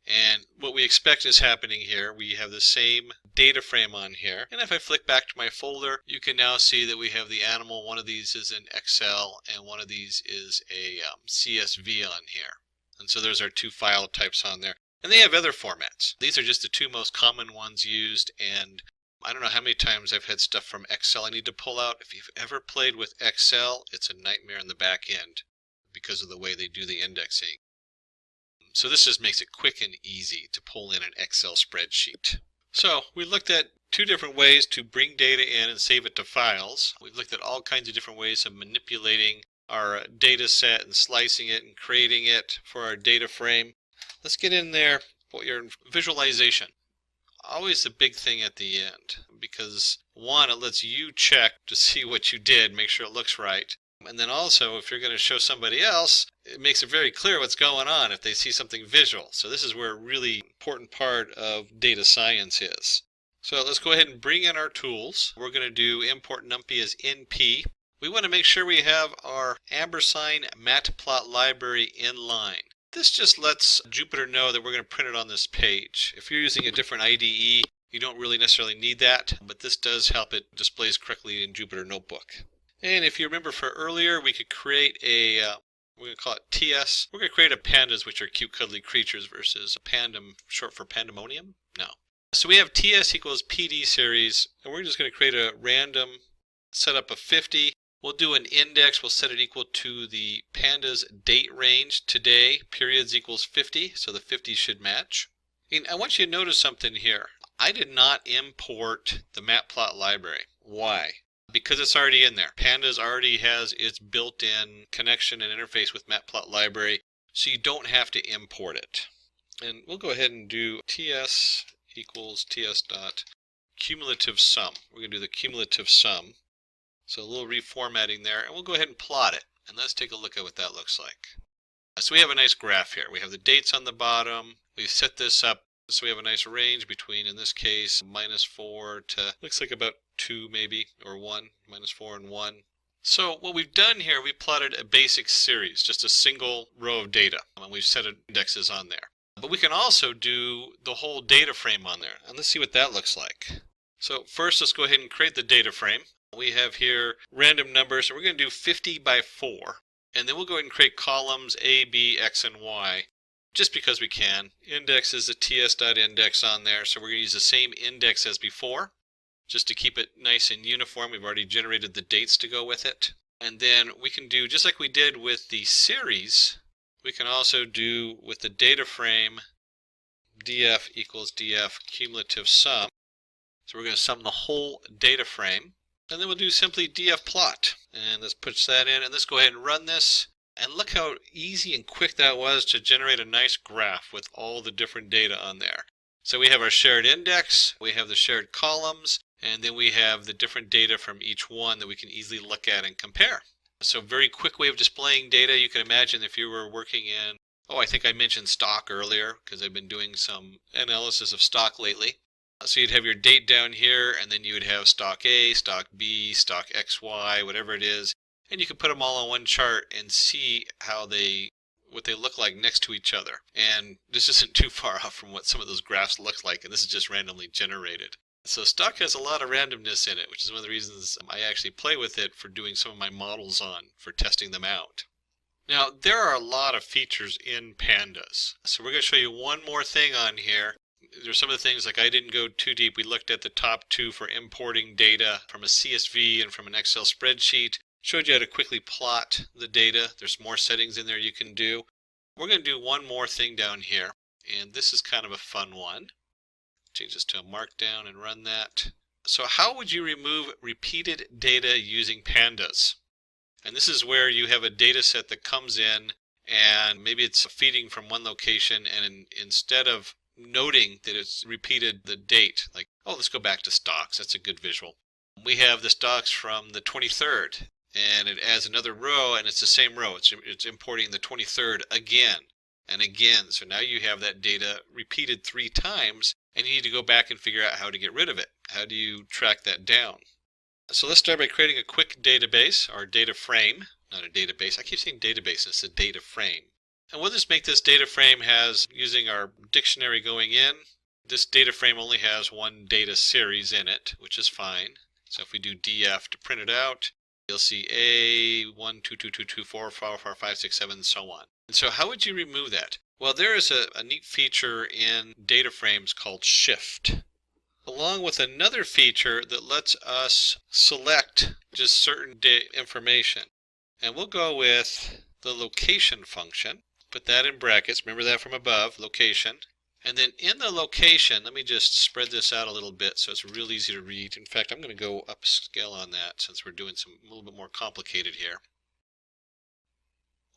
And what we expect is happening here. We have the same data frame on here. And if I flick back to my folder, you can now see that we have the animal. One of these is in Excel and one of these is a CSV on here. And so there's our two file types on there. And they have other formats. These are just the two most common ones used, and I don't know how many times I've had stuff from Excel I need to pull out. If you've ever played with Excel, it's a nightmare in the back end because of the way they do the indexing. So this just makes it quick and easy to pull in an Excel spreadsheet. So we looked at two different ways to bring data in and save it to files. We've looked at all kinds of different ways of manipulating our data set and slicing it and creating it for our data frame. Let's get in there for your visualization. Always the big thing at the end, because one, it lets you check to see what you did, make sure it looks right. And then also, if you're going to show somebody else, it makes it very clear what's going on if they see something visual. So this is where a really important part of data science is. So let's go ahead and bring in our tools. We're going to do import NumPy as NP. We want to make sure we have our ampersand matplotlib library in line. This just lets Jupyter know that we're going to print it on this page. If you're using a different IDE, you don't really necessarily need that, but this does help it displays correctly in Jupyter Notebook. And if you remember for earlier, we could create a, we're going to call it TS. We're going to create a pandas, which are cute, cuddly creatures, versus a pandem, short for pandemonium? No. So we have TS equals PD series, and we're just going to create a random setup of 50. We'll do an index. We'll set it equal to the pandas date range today. Periods equals 50, so the 50 should match. And I want you to notice something here. I did not import the matplot library. Why? Because it's already in there. Pandas already has its built-in connection and interface with matplot library, so you don't have to import it. And we'll go ahead and do TS equals TS dot cumulative sum. We're going to do the cumulative sum. So a little reformatting there, and we'll go ahead and plot it. And let's take a look at what that looks like. So we have a nice graph here. We have the dates on the bottom. We've set this up so we have a nice range between, in this case, -4 to, looks like about 2 maybe, or 1, -4 and 1. So what we've done here, we plotted a basic series, just a single row of data, and we've set indexes on there. But we can also do the whole data frame on there, and let's see what that looks like. So first, let's go ahead and create the data frame. We have here random numbers, so we're going to do 50 by 4. And then we'll go ahead and create columns A, B, X, and Y, just because we can. Index is a ts.index on there, so we're going to use the same index as before, just to keep it nice and uniform. We've already generated the dates to go with it. And then we can do, just like we did with the series, we can also do with the data frame, df equals df cumulative sum. So we're going to sum the whole data frame. And then we'll do simply df plot. And let's push that in, and let's go ahead and run this. And look how easy and quick that was to generate a nice graph with all the different data on there. So we have our shared index, we have the shared columns, and then we have the different data from each one that we can easily look at and compare. So very quick way of displaying data. You can imagine if you were working in, I think I mentioned stock earlier because I've been doing some analysis of stock lately. So you'd have your date down here, and then you would have stock A, stock B, stock XY, whatever it is. And you can put them all on one chart and see how what they look like next to each other. And this isn't too far off from what some of those graphs look like, and this is just randomly generated. So stock has a lot of randomness in it, which is one of the reasons I actually play with it for doing some of my models on, for testing them out. Now, there are a lot of features in Pandas. So we're going to show you one more thing on here. There's some of the things, like I didn't go too deep. We looked at the top two for importing data from a CSV and from an Excel spreadsheet. Showed you how to quickly plot the data. There's more settings in there you can do. We're going to do one more thing down here, and this is kind of a fun one. Change this to a markdown and run that. So how would you remove repeated data using Pandas? And this is where you have a data set that comes in, and maybe it's feeding from one location, and instead of noting that it's repeated the date, like, let's go back to stocks. That's a good visual. We have the stocks from the 23rd. And it adds another row, and it's the same row. It's importing the 23rd again and again. So now you have that data repeated 3 times, and you need to go back and figure out how to get rid of it. How do you track that down? So let's start by creating a quick database, or data frame. Not a database. I keep saying database. It's a data frame. And we'll just make this data frame using our dictionary going in. This data frame only has one data series in it, which is fine. So if we do df to print it out, you'll see A1, 2, 2, 2, 2, 4, 4, 4, 5, 6, 7, and so on. And so how would you remove that? Well, there is a neat feature in data frames called shift, along with another feature that lets us select just certain information. And we'll go with the location function. Put that in brackets. Remember that from above, location. And then in the location, let me just spread this out a little bit so it's real easy to read. In fact, I'm going to go upscale on that since we're doing a little bit more complicated here.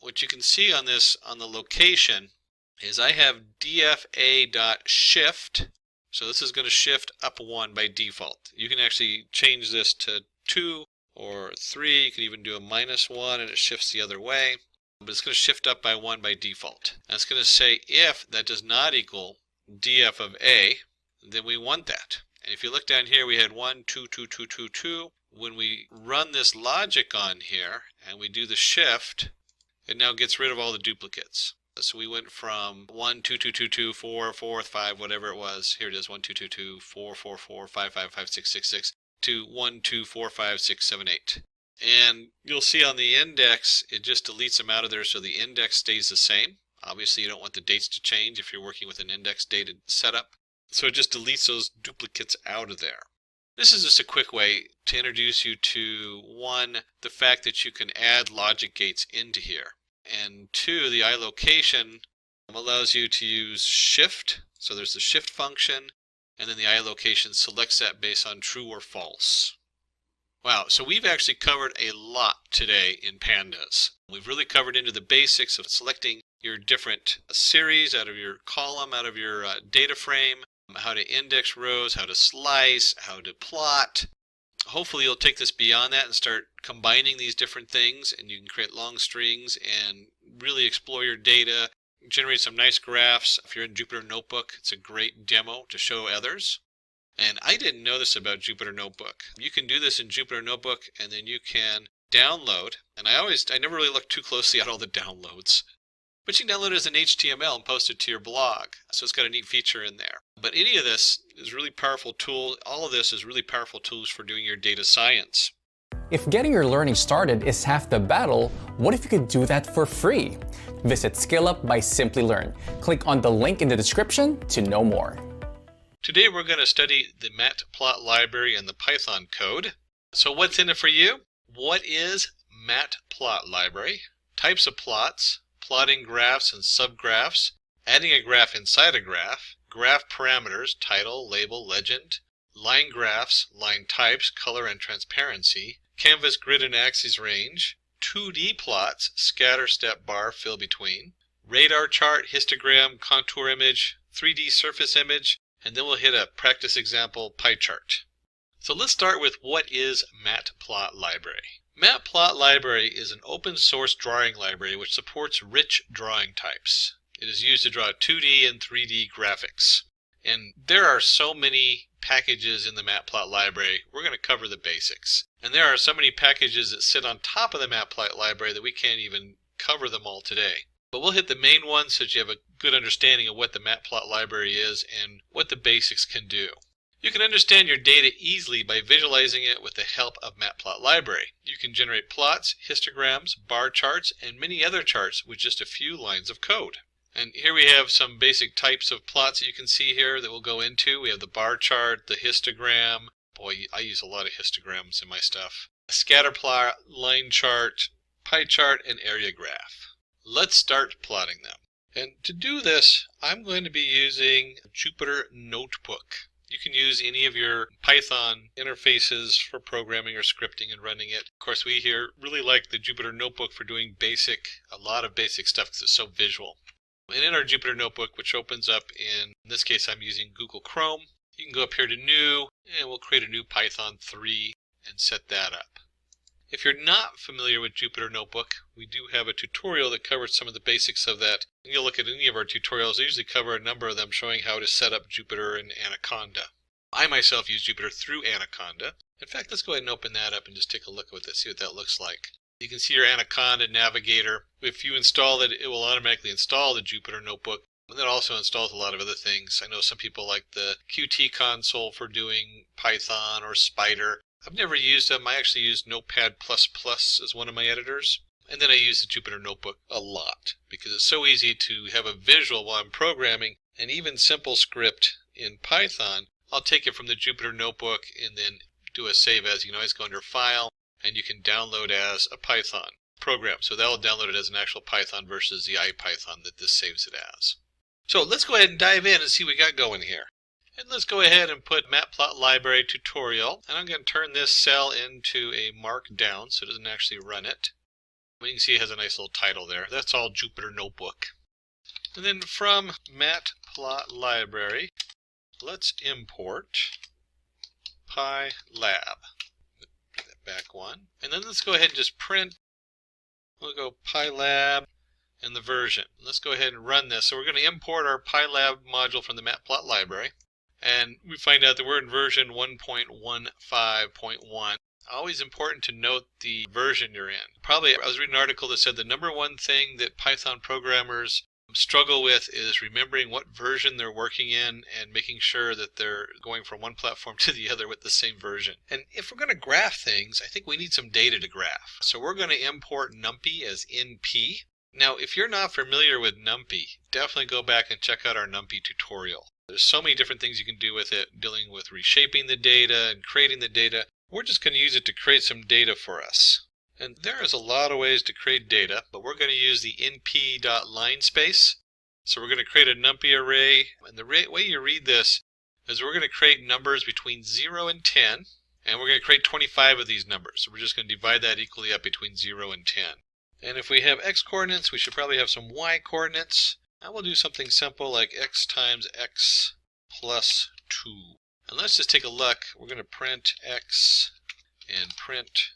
What you can see on the location is I have dfa.shift. So this is going to shift up 1 by default. You can actually change this to 2 or 3. You can even do a -1 and it shifts the other way. But it's going to shift up by 1 by default. And it's going to say if that does not equal df of a, then we want that. And if you look down here, we had 1, 2, 2, 2, 2, 2. When we run this logic on here and we do the shift, it now gets rid of all the duplicates. So we went from 1, 2, 2, 2, 2, 4, 4, 5, whatever it was. Here it is, 1, 2, 2, 2, 4, 4, 4, 5, 5, 5, 6, 6, 6, to 1, 2, 4, 5, 6, 7, 8. And you'll see on the index, it just deletes them out of there so the index stays the same. Obviously, you don't want the dates to change if you're working with an index data setup. So it just deletes those duplicates out of there. This is just a quick way to introduce you to, 1, the fact that you can add logic gates into here. And 2, the iLocation allows you to use shift. So there's the shift function, and then the iLocation selects that based on true or false. Wow, so we've actually covered a lot today in Pandas. We've really covered into the basics of selecting your different series out of your column, out of your data frame, how to index rows, how to slice, how to plot. Hopefully you'll take this beyond that and start combining these different things, and you can create long strings and really explore your data, generate some nice graphs. If you're in Jupyter Notebook, it's a great demo to show others. And I didn't know this about Jupyter Notebook. You can do this in Jupyter Notebook, and then you can download. And I never really look too closely at all the downloads. But you can download it as an HTML and post it to your blog. So it's got a neat feature in there. But any of this is a really powerful tool. All of this is really powerful tools for doing your data science. If getting your learning started is half the battle, what if you could do that for free? Visit SkillUp by Simplilearn. Click on the link in the description to know more. Today we're going to study the Matplotlib and the Python code. So what's in it for you? What is Matplotlib? Types of plots, plotting graphs and subgraphs, adding a graph inside a graph, graph parameters, title, label, legend, line graphs, line types, color and transparency, canvas, grid and axis range, 2D plots, scatter, step, bar, fill between, radar chart, histogram, contour image, 3D surface image, and then we'll hit a practice example pie chart. So let's start with what is Matplotlib. Matplotlib is an open source drawing library which supports rich drawing types. It is used to draw 2D and 3D graphics. And there are so many packages in the Matplotlib, we're going to cover the basics. And there are so many packages that sit on top of the Matplotlib that we can't even cover them all today. But we'll hit the main ones so that you have a good understanding of what the Matplotlib is and what the basics can do. You can understand your data easily by visualizing it with the help of Matplotlib. You can generate plots, histograms, bar charts, and many other charts with just a few lines of code. And here we have some basic types of plots that you can see here that we'll go into. We have the bar chart, the histogram. Boy, I use a lot of histograms in my stuff. A scatter plot, line chart, pie chart, and area graph. Let's start plotting them. And to do this, I'm going to be using Jupyter Notebook. You can use any of your Python interfaces for programming or scripting and running it. Of course, we here really like the Jupyter Notebook for doing a lot of basic stuff because it's so visual. And in our Jupyter Notebook, which opens up in this case, I'm using Google Chrome, you can go up here to New, and we'll create a new Python 3 and set that up. If you're not familiar with Jupyter Notebook, we do have a tutorial that covers some of the basics of that. And you'll look at any of our tutorials, they usually cover a number of them showing how to set up Jupyter and Anaconda. I myself use Jupyter through Anaconda. In fact, let's go ahead and open that up and just take a look at that, see what that looks like. You can see your Anaconda Navigator. If you install it, it will automatically install the Jupyter Notebook. And that also installs a lot of other things. I know some people like the Qt console for doing Python or Spider. I've never used them. I actually use Notepad++ as one of my editors. And then I use the Jupyter Notebook a lot because it's so easy to have a visual while I'm programming. An even simple script in Python, I'll take it from the Jupyter Notebook and then do a save as. You can always go under File, and you can download as a Python program. So that will download it as an actual Python versus the IPython that this saves it as. So let's go ahead and dive in and see what we got going here. And let's go ahead and put Matplotlib tutorial. And I'm going to turn this cell into a markdown so it doesn't actually run it. You can see it has a nice little title there. That's all Jupyter Notebook. And then from Matplotlib, let's import PyLab. Put that back one. And then let's go ahead and just print. We'll go PyLab and the version. Let's go ahead and run this. So we're going to import our PyLab module from the Matplotlib. And we find out that we're in version 1.15.1. Always important to note the version you're in. Probably I was reading an article that said the number one thing that Python programmers struggle with is remembering what version they're working in and making sure that they're going from one platform to the other with the same version. And if we're going to graph things, I think we need some data to graph. So we're going to import NumPy as NP. Now, if you're not familiar with NumPy, definitely go back and check out our NumPy tutorial. There's so many different things you can do with it, dealing with reshaping the data and creating the data. We're just going to use it to create some data for us. And there is a lot of ways to create data, but we're going to use the np.linespace. So we're going to create a NumPy array. And the way you read this is we're going to create numbers between 0 and 10. And we're going to create 25 of these numbers. So we're just going to divide that equally up between 0 and 10. And if we have x coordinates, we should probably have some y coordinates. And we'll do something simple like x times x plus 2. And let's just take a look. We're going to print x and print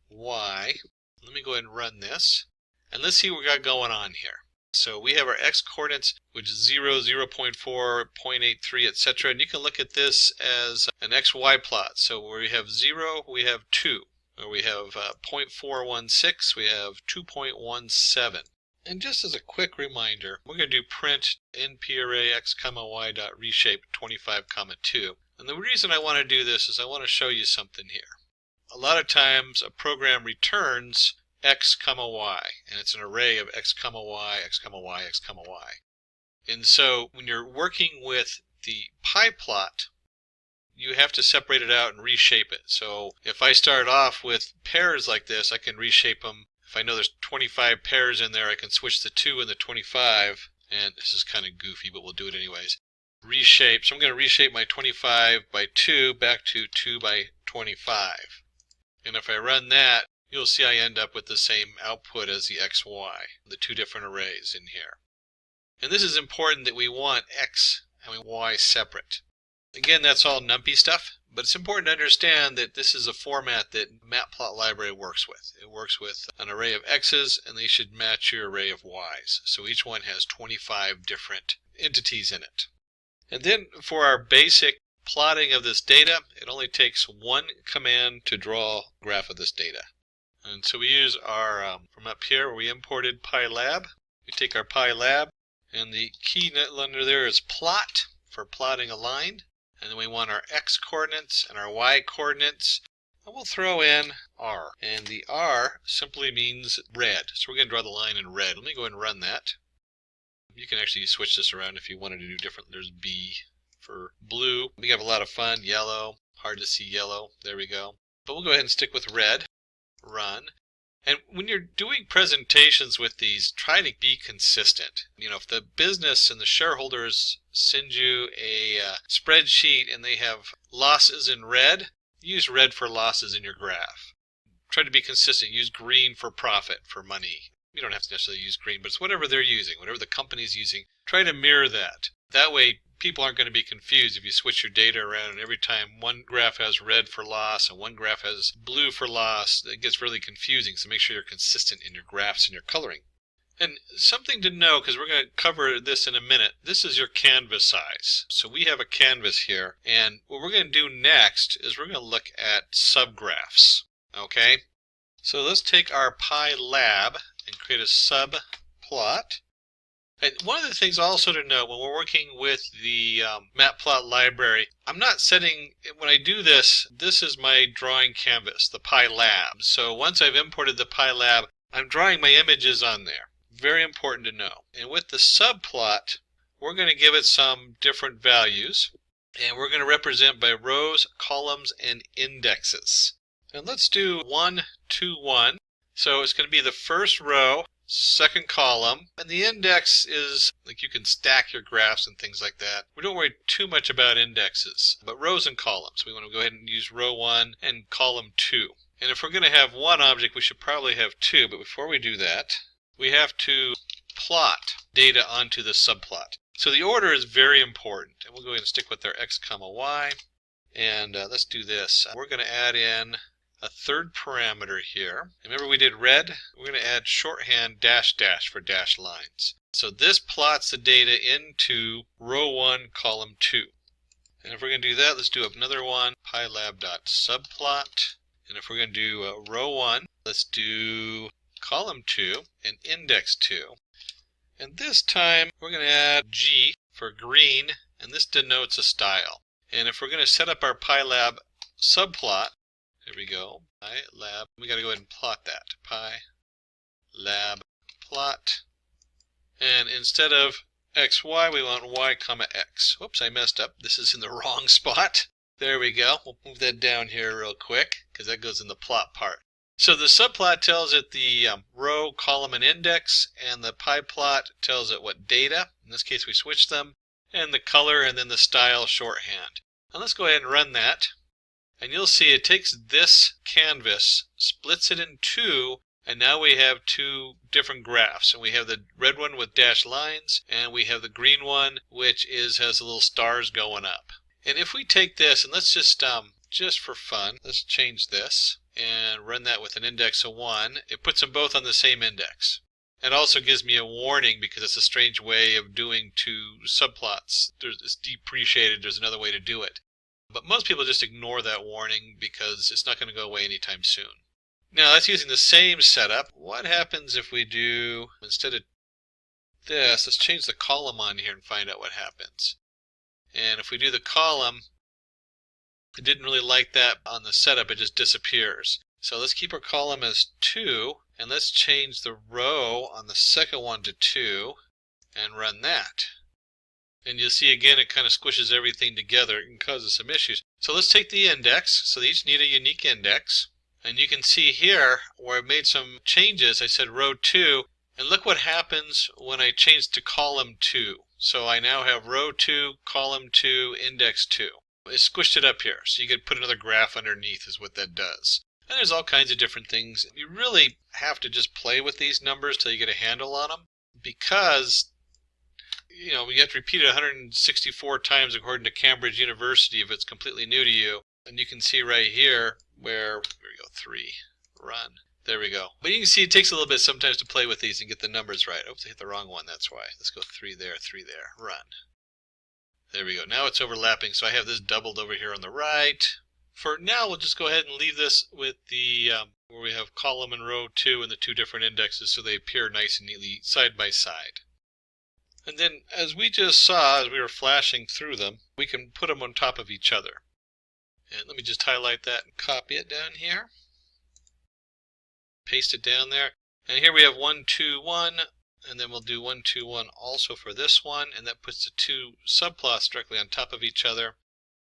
y. Let me go ahead and run this. And let's see what we got going on here. So we have our x coordinates, which is 0, 0.4, 0.83, etc. And you can look at this as an xy plot. So where we have 0, we have 2. Where we have 0.416, we have 2.17. And just as a quick reminder, we're going to do print np array x comma y dot reshape 25 comma 2. And the reason I want to do this is I want to show you something here. A lot of times a program returns x comma y, and it's an array of x comma y, x comma y, x comma y. And so when you're working with the pyplot, you have to separate it out and reshape it. So if I start off with pairs like this, I can reshape them. If I know there's 25 pairs in there, I can switch the 2 and the 25. And this is kind of goofy, but we'll do it anyways. Reshape. So I'm going to reshape my 25 by 2 back to 2 by 25. And if I run that, you'll see I end up with the same output as the XY, the two different arrays in here. And this is important that we want X and Y separate. Again, that's all NumPy stuff, but it's important to understand that this is a format that Matplotlib works with. It works with an array of X's, and they should match your array of Y's. So each one has 25 different entities in it. And then for our basic plotting of this data, it only takes one command to draw a graph of this data. And so we use our, from up here where we imported PyLab, we take our PyLab, and the key under there is plot for plotting a line. And then we want our x coordinates and our y coordinates. And we'll throw in R. And the R simply means red. So we're going to draw the line in red. Let me go ahead and run that. You can actually switch this around if you wanted to do different. There's B for blue. We have a lot of fun. Yellow. Hard to see yellow. There we go. But we'll go ahead and stick with red. Run. And when you're doing presentations with these, try to be consistent. You know, if the business and the shareholders send you a spreadsheet and they have losses in red, use red for losses in your graph. Try to be consistent. Use green for profit, for money. You don't have to necessarily use green, but it's whatever they're using, whatever the company's using. Try to mirror that. That way, people aren't going to be confused if you switch your data around and every time one graph has red for loss and one graph has blue for loss. It gets really confusing, so make sure you're consistent in your graphs and your coloring. And something to know, because we're going to cover this in a minute, this is your canvas size. So we have a canvas here, and what we're going to do next is we're going to look at subgraphs. Okay? So let's take our PyLab and create a subplot. And one of the things also to know when we're working with the Matplot library, I'm not setting, when I do this, this is my drawing canvas, the PyLab. So once I've imported the PyLab, I'm drawing my images on there. Very important to know. And with the subplot, we're going to give it some different values. And we're going to represent by rows, columns, and indexes. And let's do 1, 2, 1. So it's going to be the first row, second column, and the index is like you can stack your graphs and things like that. We don't worry too much about indexes, but rows and columns. We want to go ahead and use row 1 and column 2. And if we're going to have one object, we should probably have two, but before we do that, we have to plot data onto the subplot. So the order is very important, and we'll go ahead and stick with our x comma y, and let's do this. We're going to add in a third parameter here. Remember we did red? We're going to add shorthand dash dash for dashed lines. So this plots the data into row 1, column 2. And if we're going to do that, let's do another one, pylab.subplot. And if we're going to do row 1, let's do column 2 and index 2. And this time we're going to add G for green, and this denotes a style. And if we're going to set up our PyLab subplot, there we go, PyLab, we got to go ahead and plot that. PyLab plot. And instead of XY, we want Y comma X. Whoops, I messed up. This is in the wrong spot. There we go. We'll move that down here real quick because that goes in the plot part. So the subplot tells it the row, column, and index, and the pyplot tells it what data. In this case, we switch them, and the color, and then the style shorthand. Now let's go ahead and run that. And you'll see it takes this canvas, splits it in two, and now we have two different graphs. And we have the red one with dashed lines, and we have the green one, which has the little stars going up. And if we take this, and let's just for fun, let's change this and run that with an index of 1. It puts them both on the same index. It also gives me a warning because it's a strange way of doing two subplots. It's depreciated. There's another way to do it. But most people just ignore that warning because it's not going to go away anytime soon. Now that's using the same setup. What happens if we do, instead of this, let's change the column on here and find out what happens. And if we do the column, it didn't really like that on the setup, it just disappears. So let's keep our column as 2, and let's change the row on the second one to 2, and run that. And you'll see again it kind of squishes everything together and causes some issues. So let's take the index. So they each need a unique index. And you can see here where I've made some changes. I said row 2, and look what happens when I change to column 2. So I now have row 2, column 2, index 2. It squished it up here, so you could put another graph underneath is what that does. And there's all kinds of different things. You really have to just play with these numbers till you get a handle on them, because you have to repeat it 164 times according to Cambridge University if it's completely new to you. And you can see right here where, there we go, 3, run. There we go. But you can see it takes a little bit sometimes to play with these and get the numbers right. Oops, I hit the wrong one, that's why. Let's go 3 there, run. There we go. Now it's overlapping, so I have this doubled over here on the right. For now, we'll just go ahead and leave this with the where we have column and row 2 and the two different indexes so they appear nice and neatly side by side. And then, as we just saw, as we were flashing through them, we can put them on top of each other. And let me just highlight that and copy it down here. Paste it down there. And here we have 1, 2, 1. And then we'll do 1, 2, 1 also for this one, and that puts the two subplots directly on top of each other.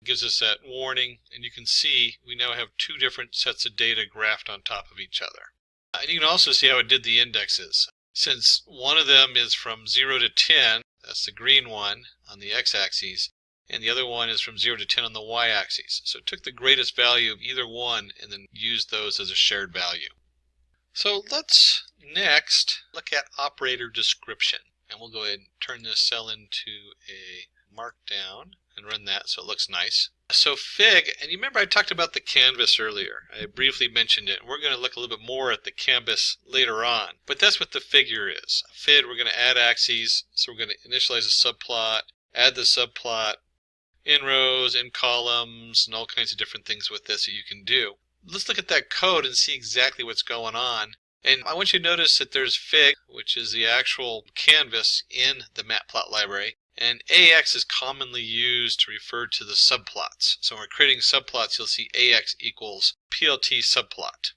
It gives us that warning, and you can see we now have two different sets of data graphed on top of each other. And you can also see how it did the indexes. Since one of them is from 0 to 10, that's the green one on the x-axis, and the other one is from 0 to 10 on the y-axis. So it took the greatest value of either one and then used those as a shared value. So let's next look at operator description. And we'll go ahead and turn this cell into a markdown and run that so it looks nice. So Fig, and you remember I talked about the canvas earlier. I briefly mentioned it. We're going to look a little bit more at the canvas later on. But that's what the figure is. Fig, we're going to add axes. So we're going to initialize a subplot, add the subplot, in rows, in columns, and all kinds of different things with this that you can do. Let's look at that code and see exactly what's going on. And I want you to notice that there's Fig, which is the actual canvas in the Matplotlib library. And AX is commonly used to refer to the subplots. So when we're creating subplots, you'll see AX equals PLT subplot.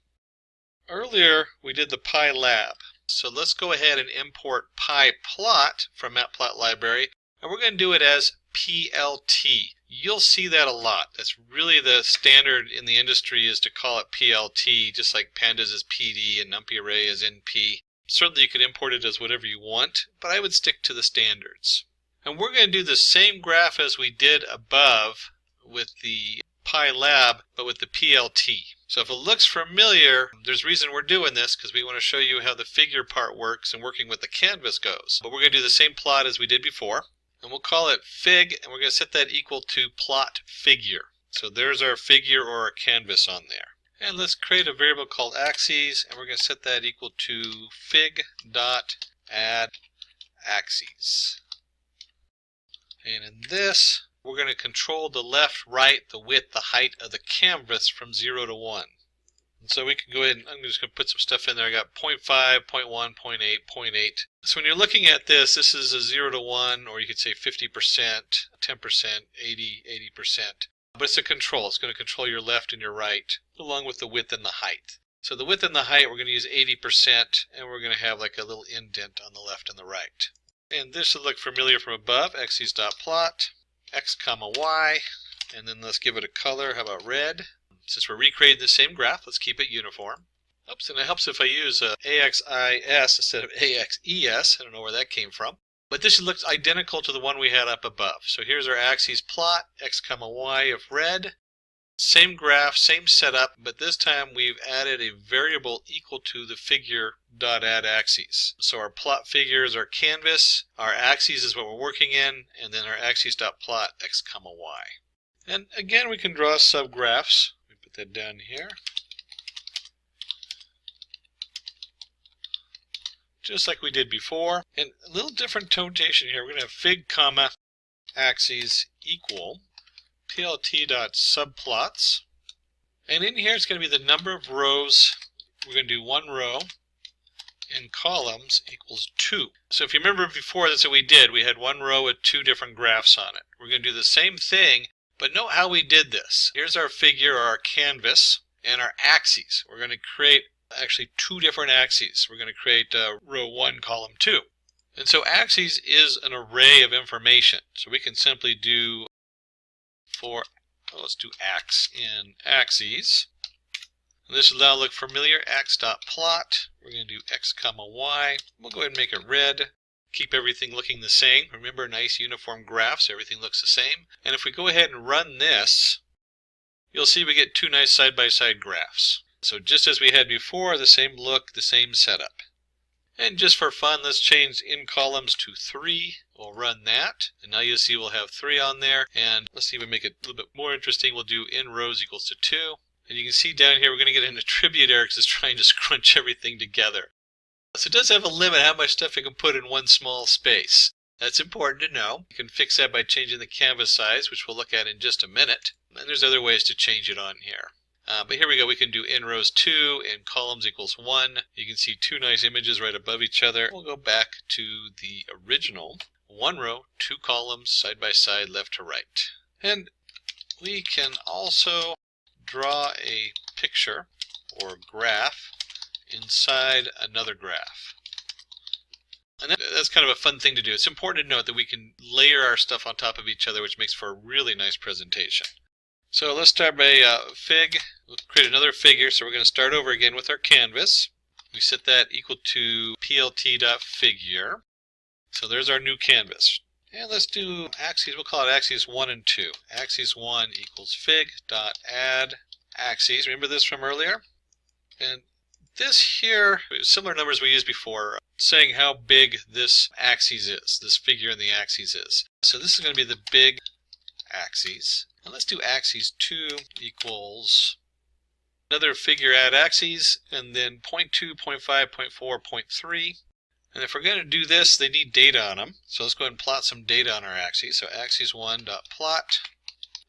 Earlier, we did the PyLab. So let's go ahead and import PyPlot from Matplotlib library. And we're going to do it as PLT. You'll see that a lot. That's really the standard in the industry, is to call it PLT, just like Pandas is PD and NumPy array is NP. Certainly you can import it as whatever you want, but I would stick to the standards. And we're going to do the same graph as we did above with the PyLab, but with the PLT. So if it looks familiar, there's a reason we're doing this, because we want to show you how the figure part works and working with the canvas goes. But we're going to do the same plot as we did before. And we'll call it Fig, and we're going to set that equal to plot figure. So there's our figure or our canvas on there. And let's create a variable called axes, and we're going to set that equal to fig.add axes. And in this, we're going to control the left, right, the width, the height of the canvas from 0 to 1. And so we can go ahead and I'm just going to put some stuff in there. I got 0.5, 0.1, 0.8, 0.8. So when you're looking at this, this is a 0 to 1, or you could say 50%, 10%, 80, 80%. But it's a control. It's going to control your left and your right, along with the width and the height. So the width and the height, we're going to use 80%, and we're going to have like a little indent on the left and the right. And this will look familiar from above, axes.plot, x comma y, and then let's give it a color. How about red? Since we're recreating the same graph, let's keep it uniform. Oops, and it helps if I use AXIS instead of AXES. I don't know where that came from. But this looks identical to the one we had up above. So here's our axes plot, x comma y of red. Same graph, same setup, but this time we've added a variable equal to the figure.addAxes. So our plot figure is our canvas, our axes is what we're working in, and then our axes.plot x comma y. And again, we can draw subgraphs. Let me put that down here. Just like we did before. And a little different notation here. We're going to have fig comma axes equal plt.subplots. And in here it's going to be the number of rows. We're going to do one row, and columns equals 2. So if you remember before, that's what we did. We had one row with 2 different graphs on it. We're going to do the same thing, but note how we did this. Here's our figure, or our canvas, and our axes. We're going to create actually 2 different axes. We're going to create row 1, column 2. And so axes is an array of information. So we can simply do let's do ax in axes. And this will now look familiar, ax.plot. We're going to do x comma y. We'll go ahead and make it red. Keep everything looking the same. Remember, nice uniform graphs, everything looks the same. And if we go ahead and run this, you'll see we get 2 nice side-by-side graphs. So just as we had before, the same look, the same setup. And just for fun, let's change in columns to 3. We'll run that. And now you'll see we'll have 3 on there. And let's see if we make it a little bit more interesting. We'll do in rows equals to 2. And you can see down here we're going to get an attribute error because it's trying to scrunch everything together. So it does have a limit how much stuff you can put in one small space. That's important to know. You can fix that by changing the canvas size, which we'll look at in just a minute. And there's other ways to change it on here. But here we go. We can do in rows 2 and columns equals 1. You can see 2 nice images right above each other. We'll go back to the original. 1 row, 2 columns, side by side, left to right. And we can also draw a picture or graph inside another graph. And that's kind of a fun thing to do. It's important to note that we can layer our stuff on top of each other, which makes for a really nice presentation. So let's start by fig. We'll create another figure. So we're going to start over again with our canvas. We set that equal to plt.figure. So there's our new canvas. And let's do axes. We'll call it axes 1 and 2. Axes 1 equals fig.add axes. Remember this from earlier? And this here, similar numbers we used before, saying how big this axis is, this figure in the axes is. So this is going to be the big axes. And let's do axes 2 equals another figure add axes, and then 0.2, 0.5, 0.4, 0.3. And if we're going to do this, they need data on them. So let's go ahead and plot some data on our axes. So axes1 dot plot.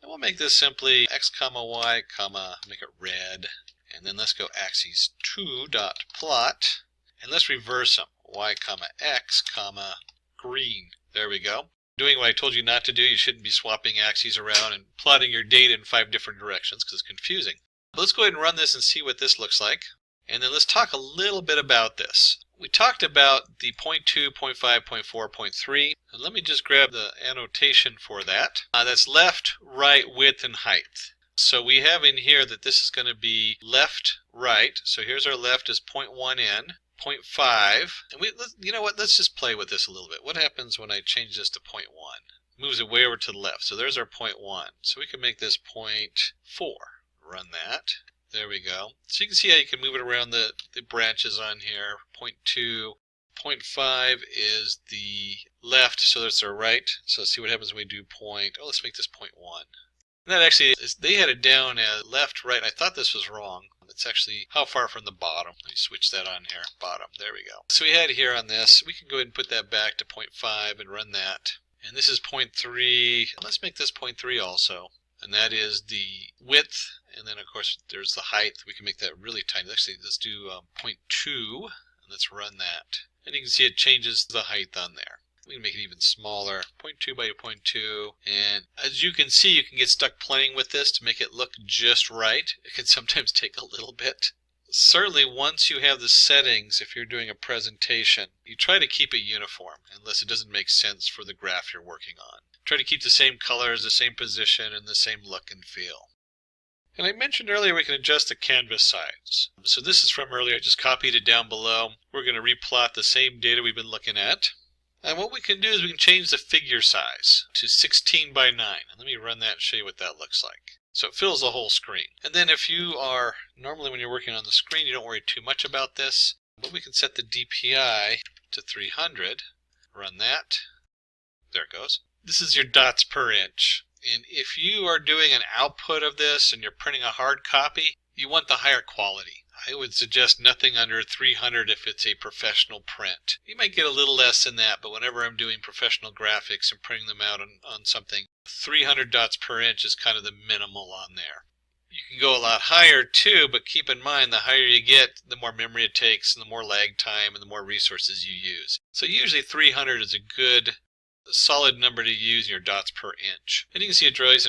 And we'll make this simply x comma y comma, make it red. And then let's go axes 2 dot plot. And let's reverse them. Y comma x comma green. There we go. Doing what I told you not to do. You shouldn't be swapping axes around and plotting your data in 5 different directions because it's confusing. But let's go ahead and run this and see what this looks like. And then let's talk a little bit about this. We talked about the 0.2, 0.5, 0.4, 0.3. And let me just grab the annotation for that. That's left, right, width, and height. So we have in here that this is going to be left, right. So here's our left is 0.1n, 0.5. And you know what? Let's just play with this a little bit. What happens when I change this to 0.1? Moves it way over to the left. So there's our 0.1. So we can make this 0.4. Run that. There we go. So you can see how you can move it around the branches on here. 0.2, 0.5 is the left, so that's our right. So let's see what happens when we do let's make this 0.1. And that actually is, they had it down as left, right. I thought this was wrong. It's actually how far from the bottom. Let me switch that on here. Bottom. There we go. So we had here on this. We can go ahead and put that back to 0.5 and run that. And this is 0.3. Let's make this 0.3 also. And that is the width. And then, of course, there's the height. We can make that really tiny. Actually, let's do 0.2, and let's run that. And you can see it changes the height on there. We can make it even smaller, 0.2 by 0.2. And as you can see, you can get stuck playing with this to make it look just right. It can sometimes take a little bit. Certainly, once you have the settings, if you're doing a presentation, you try to keep it uniform, unless it doesn't make sense for the graph you're working on. Try to keep the same colors, the same position, and the same look and feel. And I mentioned earlier we can adjust the canvas size. So this is from earlier. I just copied it down below. We're going to replot the same data we've been looking at. And what we can do is we can change the figure size to 16 by 9. And let me run that and show you what that looks like. So it fills the whole screen. And then if you are, normally when you're working on the screen, you don't worry too much about this. But we can set the DPI to 300. Run that. There it goes. This is your dots per inch. And if you are doing an output of this and you're printing a hard copy, you want the higher quality. I would suggest nothing under 300 if it's a professional print. You might get a little less than that, but whenever I'm doing professional graphics and printing them out on something, 300 dots per inch is kind of the minimal on there. You can go a lot higher too, but keep in mind the higher you get, the more memory it takes and the more lag time and the more resources you use. So usually 300 is a good solid number to use in your dots per inch. And you can see it draws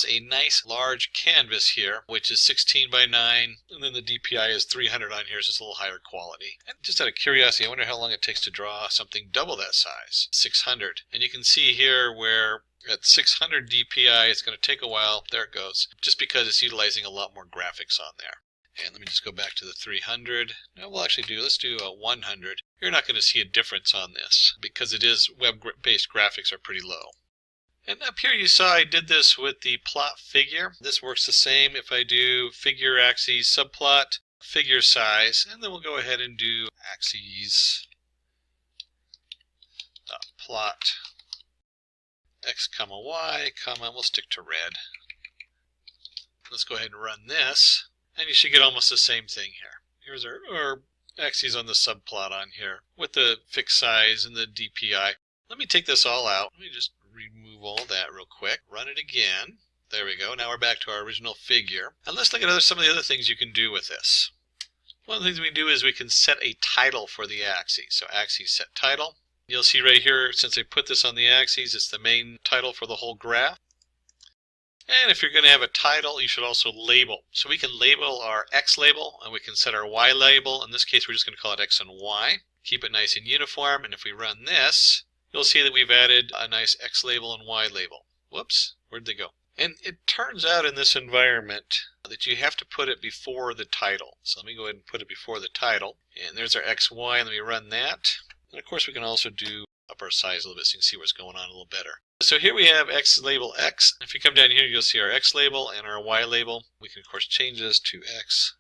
a nice large canvas here, which is 16 by 9, and then the DPI is 300 on here, so it's a little higher quality. And just out of curiosity, I wonder how long it takes to draw something double that size, 600. And you can see here where at 600 DPI, it's going to take a while. There it goes, just because it's utilizing a lot more graphics on there. And let me just go back to the 300. Now let's do a 100. You're not going to see a difference on this because it is web-based graphics are pretty low. And up here you saw I did this with the plot figure. This works the same if I do figure axes subplot, figure size, and then we'll go ahead and do axes plot x comma y comma, we'll stick to red. Let's go ahead and run this. And you should get almost the same thing here. Here's our axes on the subplot on here with the fixed size and the DPI. Let me take this all out. Let me just remove all that real quick. Run it again. There we go. Now we're back to our original figure. And let's look at some of the other things you can do with this. One of the things we can do is we can set a title for the axes. So axes set title. You'll see right here, since I put this on the axes, it's the main title for the whole graph. And if you're going to have a title, you should also label. So we can label our X label, and we can set our Y label. In this case, we're just going to call it X and Y. Keep it nice and uniform, and if we run this, you'll see that we've added a nice X label and Y label. Whoops, where'd they go? And it turns out in this environment that you have to put it before the title. So let me go ahead and put it before the title. And there's our X, Y, and let me run that. And of course, we can also do up our size a little bit so you can see what's going on a little better. So here we have X label X. If you come down here, you'll see our X label and our Y label. We can, of course, change this to X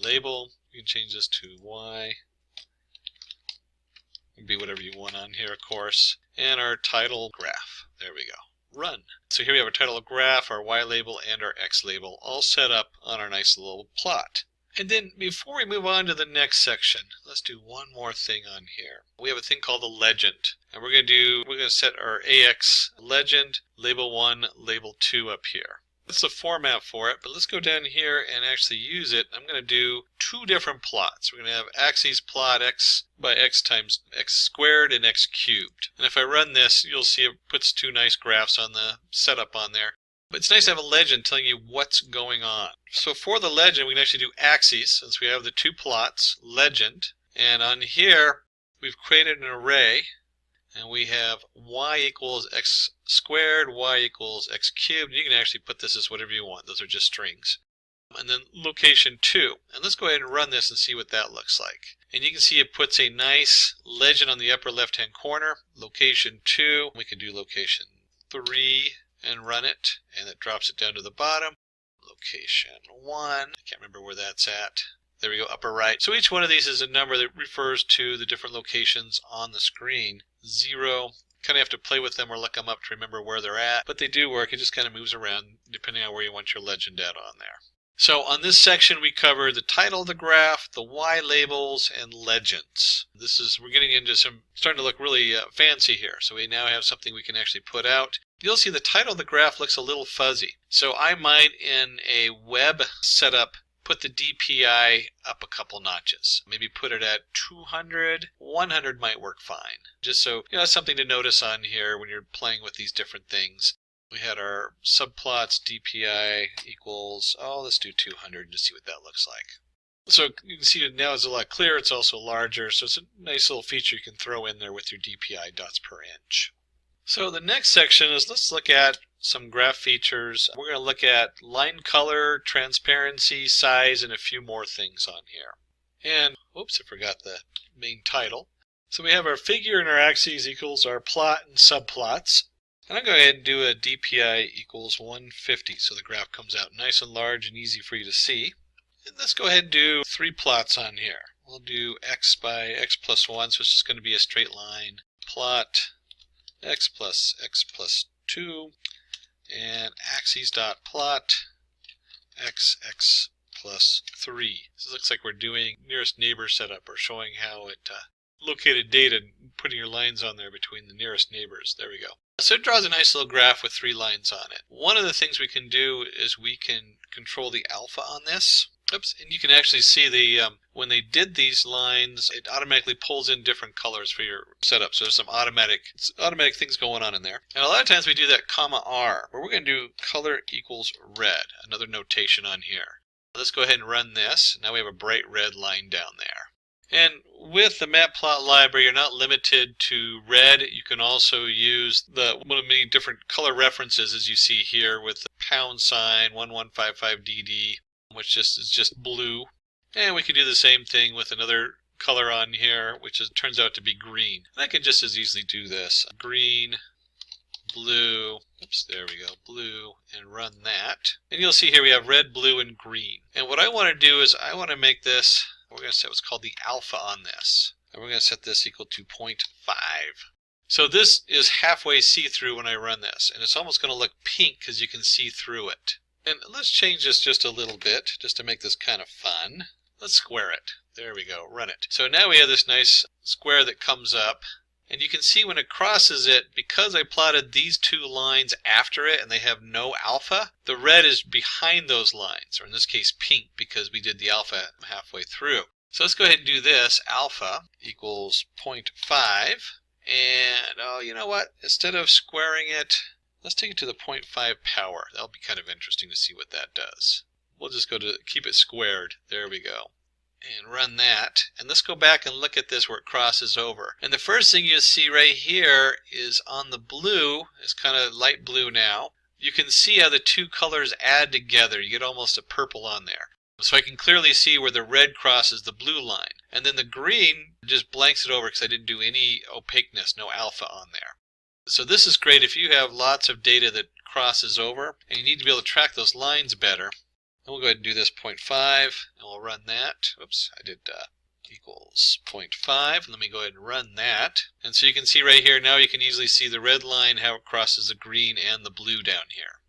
label. You can change this to Y. It can be whatever you want on here, of course. And our title graph. There we go. run. So here we have our title graph, our Y label, and our X label all set up on our nice little plot. And then before we move on to the next section, let's do one more thing on here. We have a thing called the legend. And we're going to set our AX legend, label 1, label 2 up here. That's the format for it, but let's go down here and actually use it. I'm going to do two different plots. We're going to have axes plot x by x times x squared and x cubed. And if I run this, you'll see it puts two nice graphs on the setup on there. But it's nice to have a legend telling you what's going on. So for the legend, we can actually do axes, since we have the two plots, legend. And on here, we've created an array. And we have y equals x squared, y equals x cubed. You can actually put this as whatever you want. Those are just strings. And then location 2. And let's go ahead and run this and see what that looks like. And you can see it puts a nice legend on the upper left-hand corner. Location 2. We can do location 3 and run it. And it drops it down to the bottom. Location 1. I can't remember where that's at. There we go, upper right. So each one of these is a number that refers to the different locations on the screen. 0, kind of have to play with them or look them up to remember where they're at, but they do work. It just kind of moves around depending on where you want your legend at on there. So on this section we cover the title of the graph, the Y labels, and legends. We're getting into starting to look really fancy here. So we now have something we can actually put out. You'll see the title of the graph looks a little fuzzy. So I might, in a web setup, put the DPI up a couple notches. Maybe put it at 200. 100 might work fine. Just so you know, something to notice on here when you're playing with these different things. We had our subplots DPI equals, let's do 200 to see what that looks like. So you can see it now is a lot clearer. It's also larger, so it's a nice little feature you can throw in there with your DPI dots per inch. So the next section is let's look at some graph features. We're going to look at line color, transparency, size, and a few more things on here. And, oops, I forgot the main title. So we have our figure and our axes equals our plot and subplots. And I'm going to go ahead and do a DPI equals 150 so the graph comes out nice and large and easy for you to see. And let's go ahead and do 3 plots on here. We'll do x by x plus 1, so it's just going to be a straight line. Plot x plus 2. And axes.plot x plus 3. So it looks like we're doing nearest neighbor setup or showing how it located data and putting your lines on there between the nearest neighbors. There we go. So it draws a nice little graph with 3 lines on it. One of the things we can do is we can control the alpha on this. Oops, and you can actually see when they did these lines, it automatically pulls in different colors for your setup. So there's some automatic things going on in there. And a lot of times we do that (R), where we're going to do color equals red, another notation on here. Let's go ahead and run this. Now we have a bright red line down there. And with the Matplotlib library, you're not limited to red. You can also use one of many different color references, as you see here, with the # 1155DD. Which is just blue. And we can do the same thing with another color on here, which turns out to be green. And I can just as easily do this. Green, blue, oops, there we go, blue, and run that. And you'll see here we have red, blue, and green. And what I want to do is I want to make this, we're going to set what's called the alpha on this. And we're going to set this equal to 0.5. So this is halfway see-through when I run this. And it's almost going to look pink because you can see through it. And let's change this just a little bit, just to make this kind of fun. Let's square it. There we go, run it. So now we have this nice square that comes up, and you can see when it crosses it, because I plotted these 2 lines after it and they have no alpha, the red is behind those lines, or in this case pink, because we did the alpha halfway through. So let's go ahead and do this. Alpha equals 0.5, and you know what? Instead of squaring it, let's take it to the 0.5 power. That'll be kind of interesting to see what that does. We'll just go to keep it squared. There we go. And run that. And let's go back and look at this where it crosses over. And the first thing you see right here is on the blue, it's kind of light blue now. You can see how the 2 colors add together. You get almost a purple on there. So I can clearly see where the red crosses the blue line. And then the green just blanks it over because I didn't do any opaqueness, no alpha on there. So this is great if you have lots of data that crosses over and you need to be able to track those lines better. And we'll go ahead and do this 0.5 and we'll run that. Oops, I did equals 0.5. Let me go ahead and run that. And so you can see right here, now you can easily see the red line, how it crosses the green and the blue down here.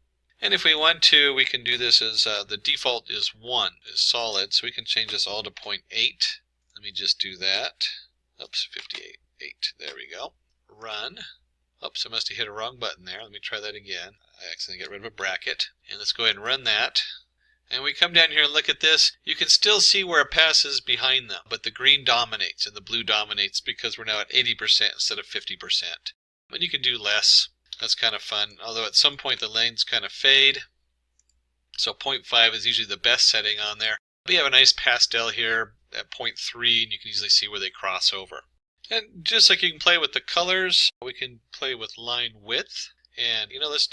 And if we want to, we can do this as the default is 1, is solid, so we can change this all to 0.8. Let me just do that. Oops, 58, 8. There we go. Run. Oops, I must have hit a wrong button there. Let me try that again. I accidentally got rid of a bracket. And let's go ahead and run that. And we come down here and look at this. You can still see where it passes behind them, but the green dominates and the blue dominates because we're now at 80% instead of 50%. And you can do less. That's kind of fun, although at some point the lanes kind of fade. So 0.5 is usually the best setting on there. We have a nice pastel here at 0.3, and you can easily see where they cross over. And just like you can play with the colors, we can play with line width. And let's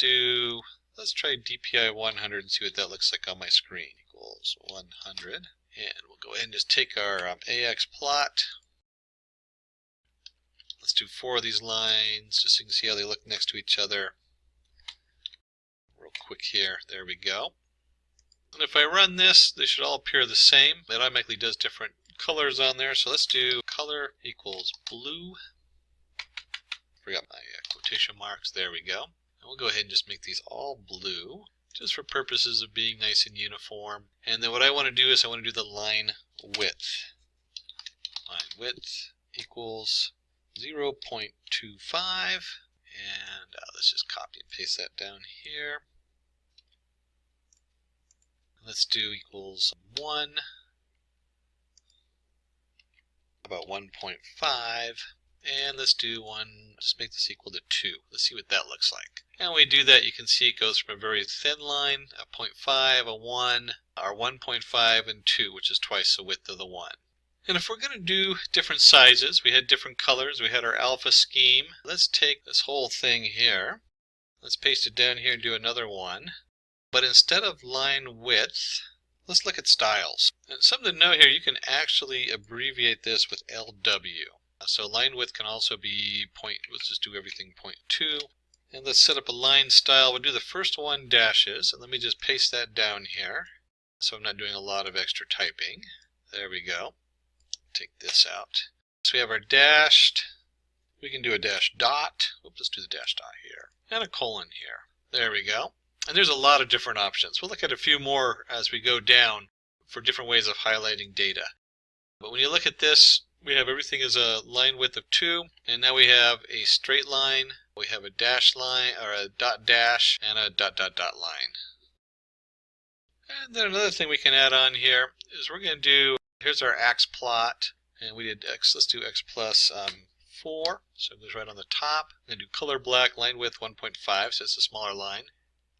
try DPI 100 and see what that looks like on my screen. Equals 100. And we'll go ahead and just take our AX plot. Let's do 4 of these lines just so you can see how they look next to each other. Real quick here. There we go. And if I run this, they should all appear the same. It automatically does different colors on there. So let's do color equals blue. Forgot my quotation marks. There we go. And we'll go ahead and just make these all blue, just for purposes of being nice and uniform. And then what I want to do is I want to do the line width. Line width equals 0.25. And let's just copy and paste that down here. Let's do equals 1. About 1.5. And let's do just make this equal to 2. Let's see what that looks like. And when we do that, you can see it goes from a very thin line, a 0.5, a 1, or 1.5, and 2, which is twice the width of the 1. And if we're going to do different sizes, we had different colors, we had our alpha scheme. Let's take this whole thing here. Let's paste it down here and do another one. But instead of line width, let's look at styles. And something to note here, you can actually abbreviate this with LW. So line width can also be let's just do everything 0.2. And let's set up a line style. We'll do the first one dashes. And let me just paste that down here, so I'm not doing a lot of extra typing. There we go. Take this out. So we have our dashed. We can do a dash dot. Oops, let's do the dash dot here. And a colon here. There we go. And there's a lot of different options. We'll look at a few more as we go down for different ways of highlighting data. But when you look at this, we have everything as a line width of 2, and now we have a straight line, we have a dash line, or a dot dash, and a dot dot dot line. And then another thing we can add on here is we're going to do, here's our X plot, and we did X, let's do X plus 4, so it goes right on the top. We're going to do color black, line width 1.5, so it's a smaller line.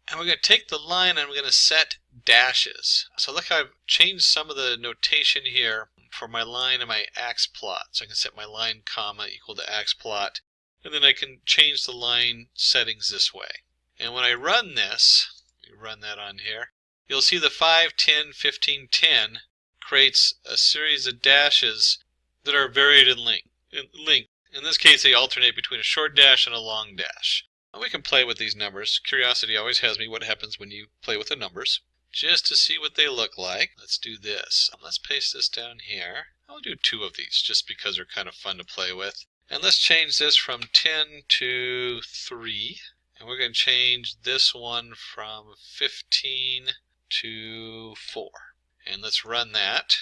And we're going to take the line and we're going to set dashes. So look how I've changed some of the notation here for my line and my ax plot. So I can set my line comma equal to ax plot, and then I can change the line settings this way. And when I run this, run that on here, you'll see the 5, 10, 15, 10 creates a series of dashes that are varied in length. In this case, they alternate between a short dash and a long dash. We can play with these numbers. Curiosity always has me what happens when you play with the numbers. Just to see what they look like, let's do this. Let's paste this down here. I'll do 2 of these just because they're kind of fun to play with. And let's change this from 10 to 3. And we're going to change this one from 15 to 4. And let's run that.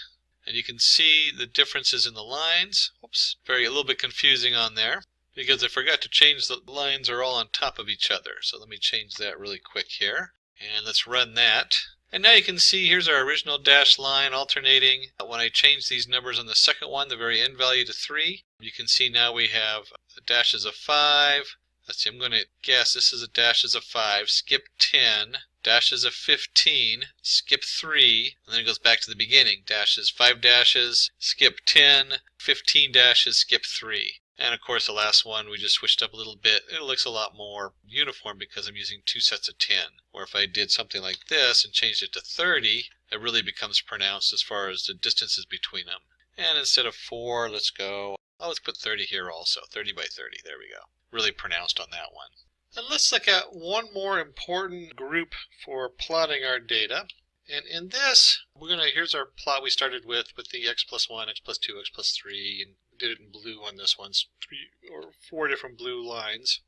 And you can see the differences in the lines. Oops, a little bit confusing on there, because I forgot to change the lines are all on top of each other. So let me change that really quick here. And let's run that. And now you can see here's our original dash line alternating. When I change these numbers on the second one, the very end value to 3, you can see now we have dashes of 5. Let's see, I'm going to guess this is a dashes of 5, skip 10, dashes of 15, skip 3, and then it goes back to the beginning. Dashes, 5 dashes, skip 10, 15 dashes, skip 3. And of course the last one we just switched up a little bit. It looks a lot more uniform because I'm using 2 sets of 10. Or if I did something like this and changed it to 30, it really becomes pronounced as far as the distances between them. And instead of 4, let's put 30 here also. 30 by 30, there we go. Really pronounced on that one. And let's look at one more important group for plotting our data. And in this, here's our plot we started with the x plus 1, x plus 2, x plus 3, and did it in blue on this one, 3 or 4 different blue lines.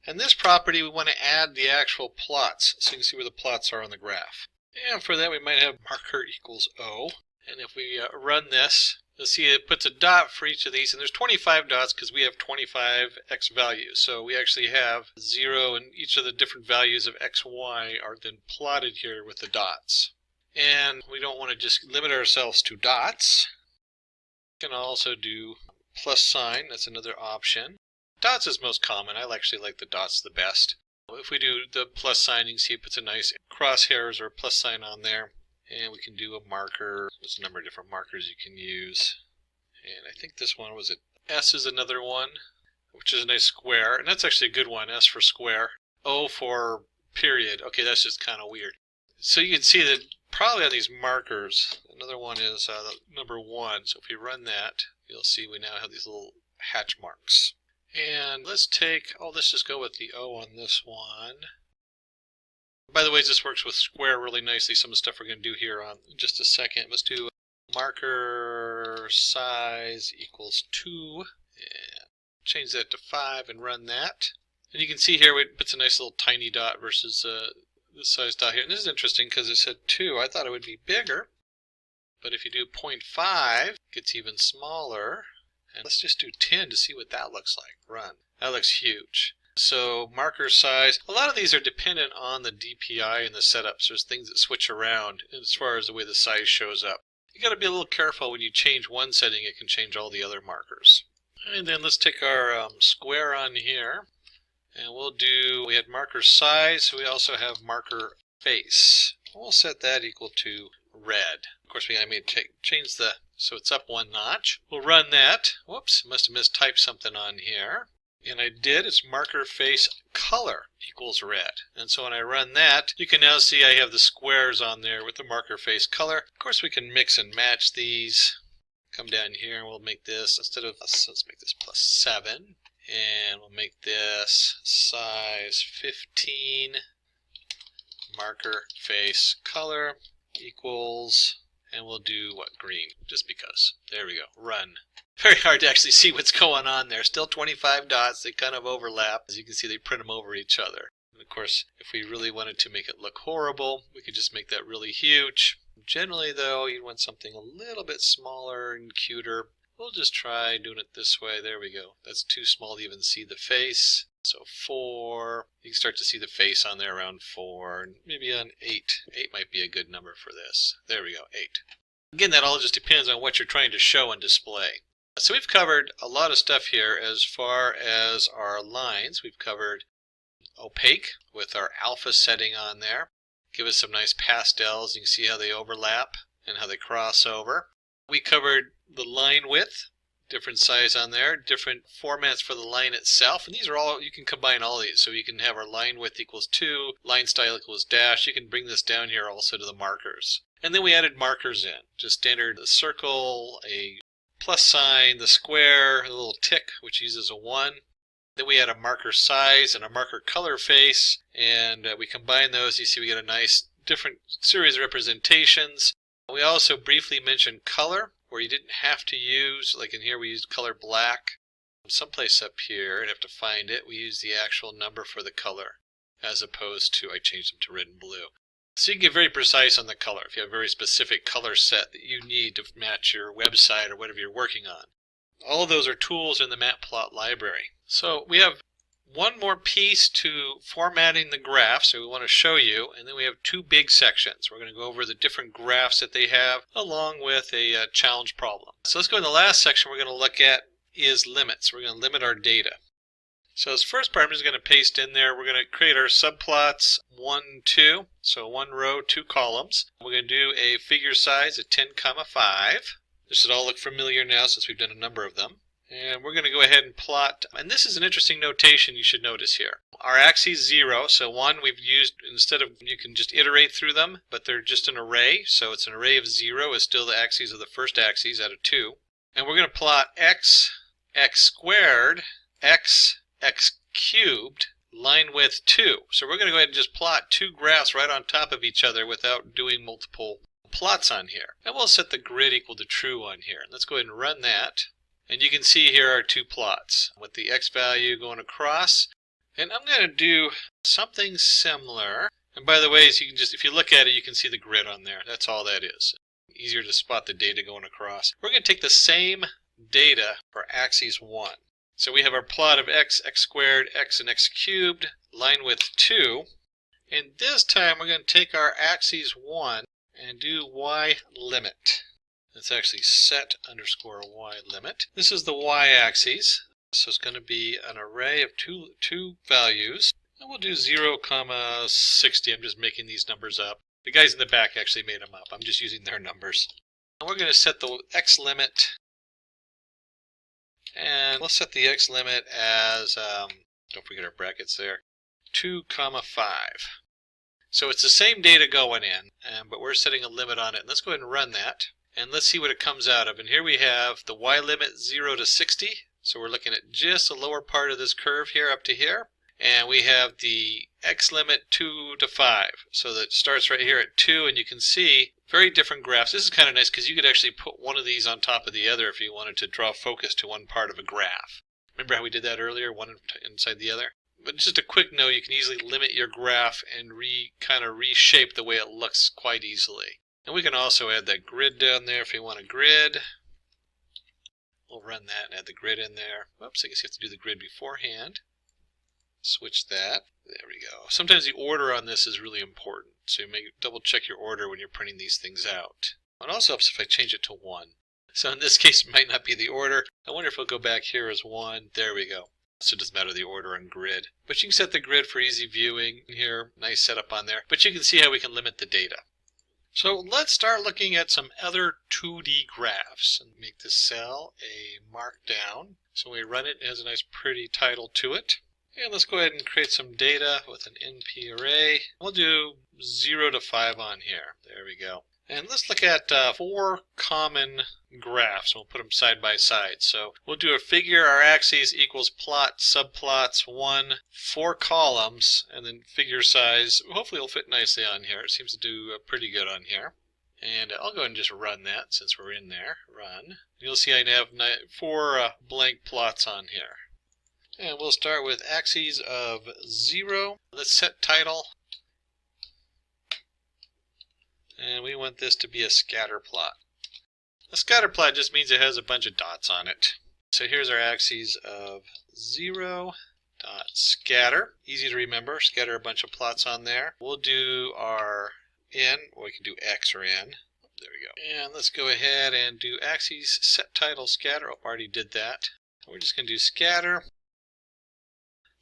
And this property, we want to add the actual plots, so you can see where the plots are on the graph. And for that, we might have marker equals O. And if we run this, you'll see it puts a dot for each of these, and there's 25 dots because we have 25 x values. So we actually have 0, and each of the different values of x, y are then plotted here with the dots. And we don't want to just limit ourselves to dots. We can also do plus sign, that's another option. Dots is most common. I actually like the dots the best. If we do the plus sign, you can see it puts a nice crosshairs or plus sign on there. And we can do a marker. There's a number of different markers you can use. And I think this one was it. S is another one, which is a nice square. And that's actually a good one, S for square. O for period. Okay, that's just kind of weird. So you can see that probably on these markers, another one is number 1. So if you run that, you'll see we now have these little hatch marks. And let's just go with the O on this one. By the way, this works with square really nicely. Some of the stuff we're going to do here in just a second. Let's do marker size equals 2. And change that to 5 and run that. And you can see here it puts a nice little tiny dot versus this size dot here. And this is interesting because it said 2. I thought it would be bigger. But if you do 0.5, it gets even smaller. And let's just do 10 to see what that looks like. Run. That looks huge. So marker size, a lot of these are dependent on the DPI and the setups. There's things that switch around as far as the way the size shows up. You got to be a little careful when you change one setting, it can change all the other markers. And then let's take our square on here. And we had marker size, so we also have marker face. We'll set that equal to red. Of course, I may change so it's up 1 notch. We'll run that. Whoops, must have mistyped something on here. And I did. It's marker face color equals red. And so when I run that, you can now see I have the squares on there with the marker face color. Of course, we can mix and match these. Come down here and we'll make this, let's make this plus 7. And we'll make this size 15. Marker face color equals, and we'll do green, just because. There we go. Run. Very hard to actually see what's going on there. Still 25 dots. They kind of overlap. As you can see, they print them over each other. And of course, if we really wanted to make it look horrible, we could just make that really huge. Generally, though, you'd want something a little bit smaller and cuter. We'll just try doing it this way. There we go. That's too small to even see the face. So 4. You can start to see the face on there around 4. And maybe on 8. 8 might be a good number for this. There we go, 8. Again, that all just depends on what you're trying to show and display. So we've covered a lot of stuff here as far as our lines. We've covered opaque with our alpha setting on there. Give us some nice pastels. You can see how they overlap and how they cross over. We covered the line width, different size on there, different formats for the line itself. And these are all, you can combine all these. So you can have our line width equals 2, line style equals dash. You can bring this down here also to the markers. And then we added markers in, just standard circle, a plus sign, the square, a little tick, which uses a 1. Then we add a marker size and a marker color face, and we combine those. You see we get a nice different series of representations. We also briefly mentioned color, where you didn't have to use, like in here we used color black. Someplace up here, I'd have to find it, we use the actual number for the color, as opposed to, I changed them to red and blue. So you can get very precise on the color if you have a very specific color set that you need to match your website or whatever you're working on. All of those are tools in the Matplotlib library. So we have one more piece to formatting the graph, so we want to show you, and then we have 2 big sections. We're going to go over the different graphs that they have along with a challenge problem. So let's go in the last section we're going to look at is limits. We're going to limit our data. So this first part I'm just going to paste in there. We're going to create our subplots 1, 2. So 1 row, 2 columns. We're going to do a figure size of 10, 5. This should all look familiar now since we've done a number of them. And we're going to go ahead and plot, and this is an interesting notation you should notice here. Our axes 0, so 1 we've used, instead of, you can just iterate through them, but they're just an array, so it's an array of 0 is still the axes of the first axes out of 2. And we're going to plot x, x squared, x cubed, line width 2. So we're going to go ahead and just plot two graphs right on top of each other without doing multiple plots on here. And we'll set the grid equal to true on here. Let's go ahead and run that. And you can see here are two plots with the x value going across. And I'm going to do something similar. And by the way, so you can just, if you look at it, you can see the grid on there. That's all that is. Easier to spot the data going across. We're going to take the same data for axis 1. So we have our plot of x, x squared, x, and x cubed, line width 2. And this time we're going to take our axis 1 and do y limit. It's actually set underscore y limit. This is the y-axis. So it's going to be an array of two values. And we'll do 0, 60. I'm just making these numbers up. The guys in the back actually made them up. I'm just using their numbers. And we're going to set the x limit. And we'll set the x limit as, don't forget our brackets there, 2, 5. So it's the same data going in, but we're setting a limit on it. And let's go ahead and run that. And let's see what it comes out of. And here we have the y limit 0 to 60. So we're looking at just the lower part of this curve here up to here. And we have the x limit 2 to 5. So that starts right here at 2, and you can see very different graphs. This is kind of nice because you could actually put one of these on top of the other if you wanted to draw focus to one part of a graph. Remember how we did that earlier, one inside the other? But just a quick note, you can easily limit your graph and kind of reshape the way it looks quite easily. And we can also add that grid down there if you want a grid. We'll run that and add the grid in there. Whoops, I guess you have to do the grid beforehand. Switch that. There we go. Sometimes the order on this is really important, so you may double check your order when you're printing these things out. It also helps if I change it to 1. So in this case it might not be the order. I wonder if it'll go back here as 1. There we go. So it doesn't matter the order on grid. But you can set the grid for easy viewing here. Nice setup on there. But you can see how we can limit the data. So let's start looking at some other 2D graphs and make this cell a markdown. So when we run it, it has a nice pretty title to it. And let's go ahead and create some data with an NP array. We'll do 0 to 5 on here. There we go. And let's look at 4 common graphs. We'll put them side by side. So we'll do a figure. Our axis equals plot, subplots, 1, 4 columns, and then figure size. Hopefully it'll fit nicely on here. It seems to do pretty good on here. And I'll go ahead and just run that since we're in there. Run. You'll see I have 4 blank plots on here. And we'll start with axes of 0. Let's set title. And we want this to be a scatter plot. A scatter plot just means it has a bunch of dots on it. So here's our axes of 0 dot scatter. Easy to remember. Scatter a bunch of plots on there. We'll do our n, or we can do x or n. There we go. And let's go ahead and do axes set title scatter. Oh, already did that. We're just going to do scatter.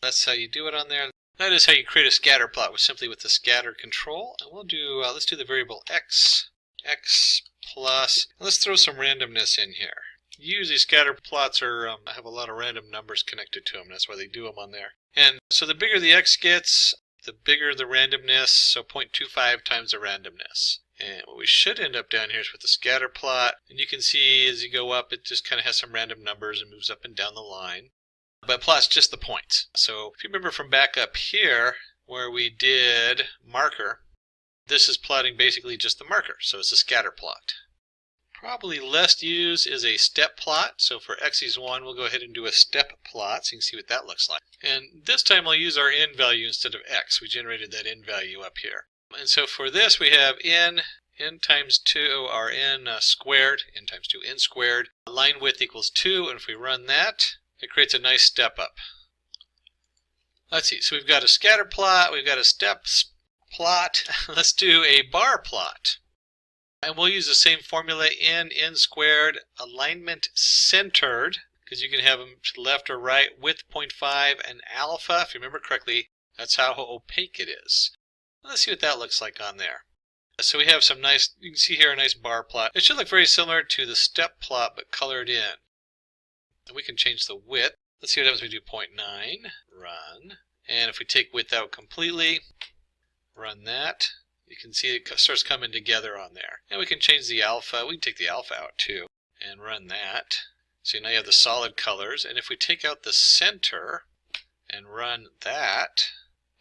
That's how you do it on there. That is how you create a scatter plot, simply with the scatter control. And we'll do, let's do the variable x plus, and let's throw some randomness in here. Usually scatter plots have a lot of random numbers connected to them. That's why they do them on there. And so the bigger the x gets, the bigger the randomness, so 0.25 times the randomness. And what we should end up down here is with the scatter plot. And you can see as you go up, it just kind of has some random numbers and moves up and down the line. But plots just the points. So if you remember from back up here where we did marker, this is plotting basically just the marker. So it's a scatter plot. Probably less used is a step plot. So for axis 1, we'll go ahead and do a step plot so you can see what that looks like. And this time I'll use our n value instead of x. We generated that n value up here. And so for this we have n times 2, or n squared, n times 2, n squared. Line width equals 2, and if we run that, it creates a nice step up. Let's see, so we've got a scatter plot, we've got a step plot. Let's do a bar plot. And we'll use the same formula, n squared, alignment centered, because you can have them to the left or right, width 0.5, and alpha, if you remember correctly, that's how opaque it is. Let's see what that looks like on there. So we have some nice, you can see here a nice bar plot. It should look very similar to the step plot, but colored in. And we can change the width. Let's see what happens when we do 0.9. Run. And if we take width out completely, run that, you can see it starts coming together on there. And we can change the alpha. We can take the alpha out too and run that. So now you have the solid colors. And if we take out the center and run that,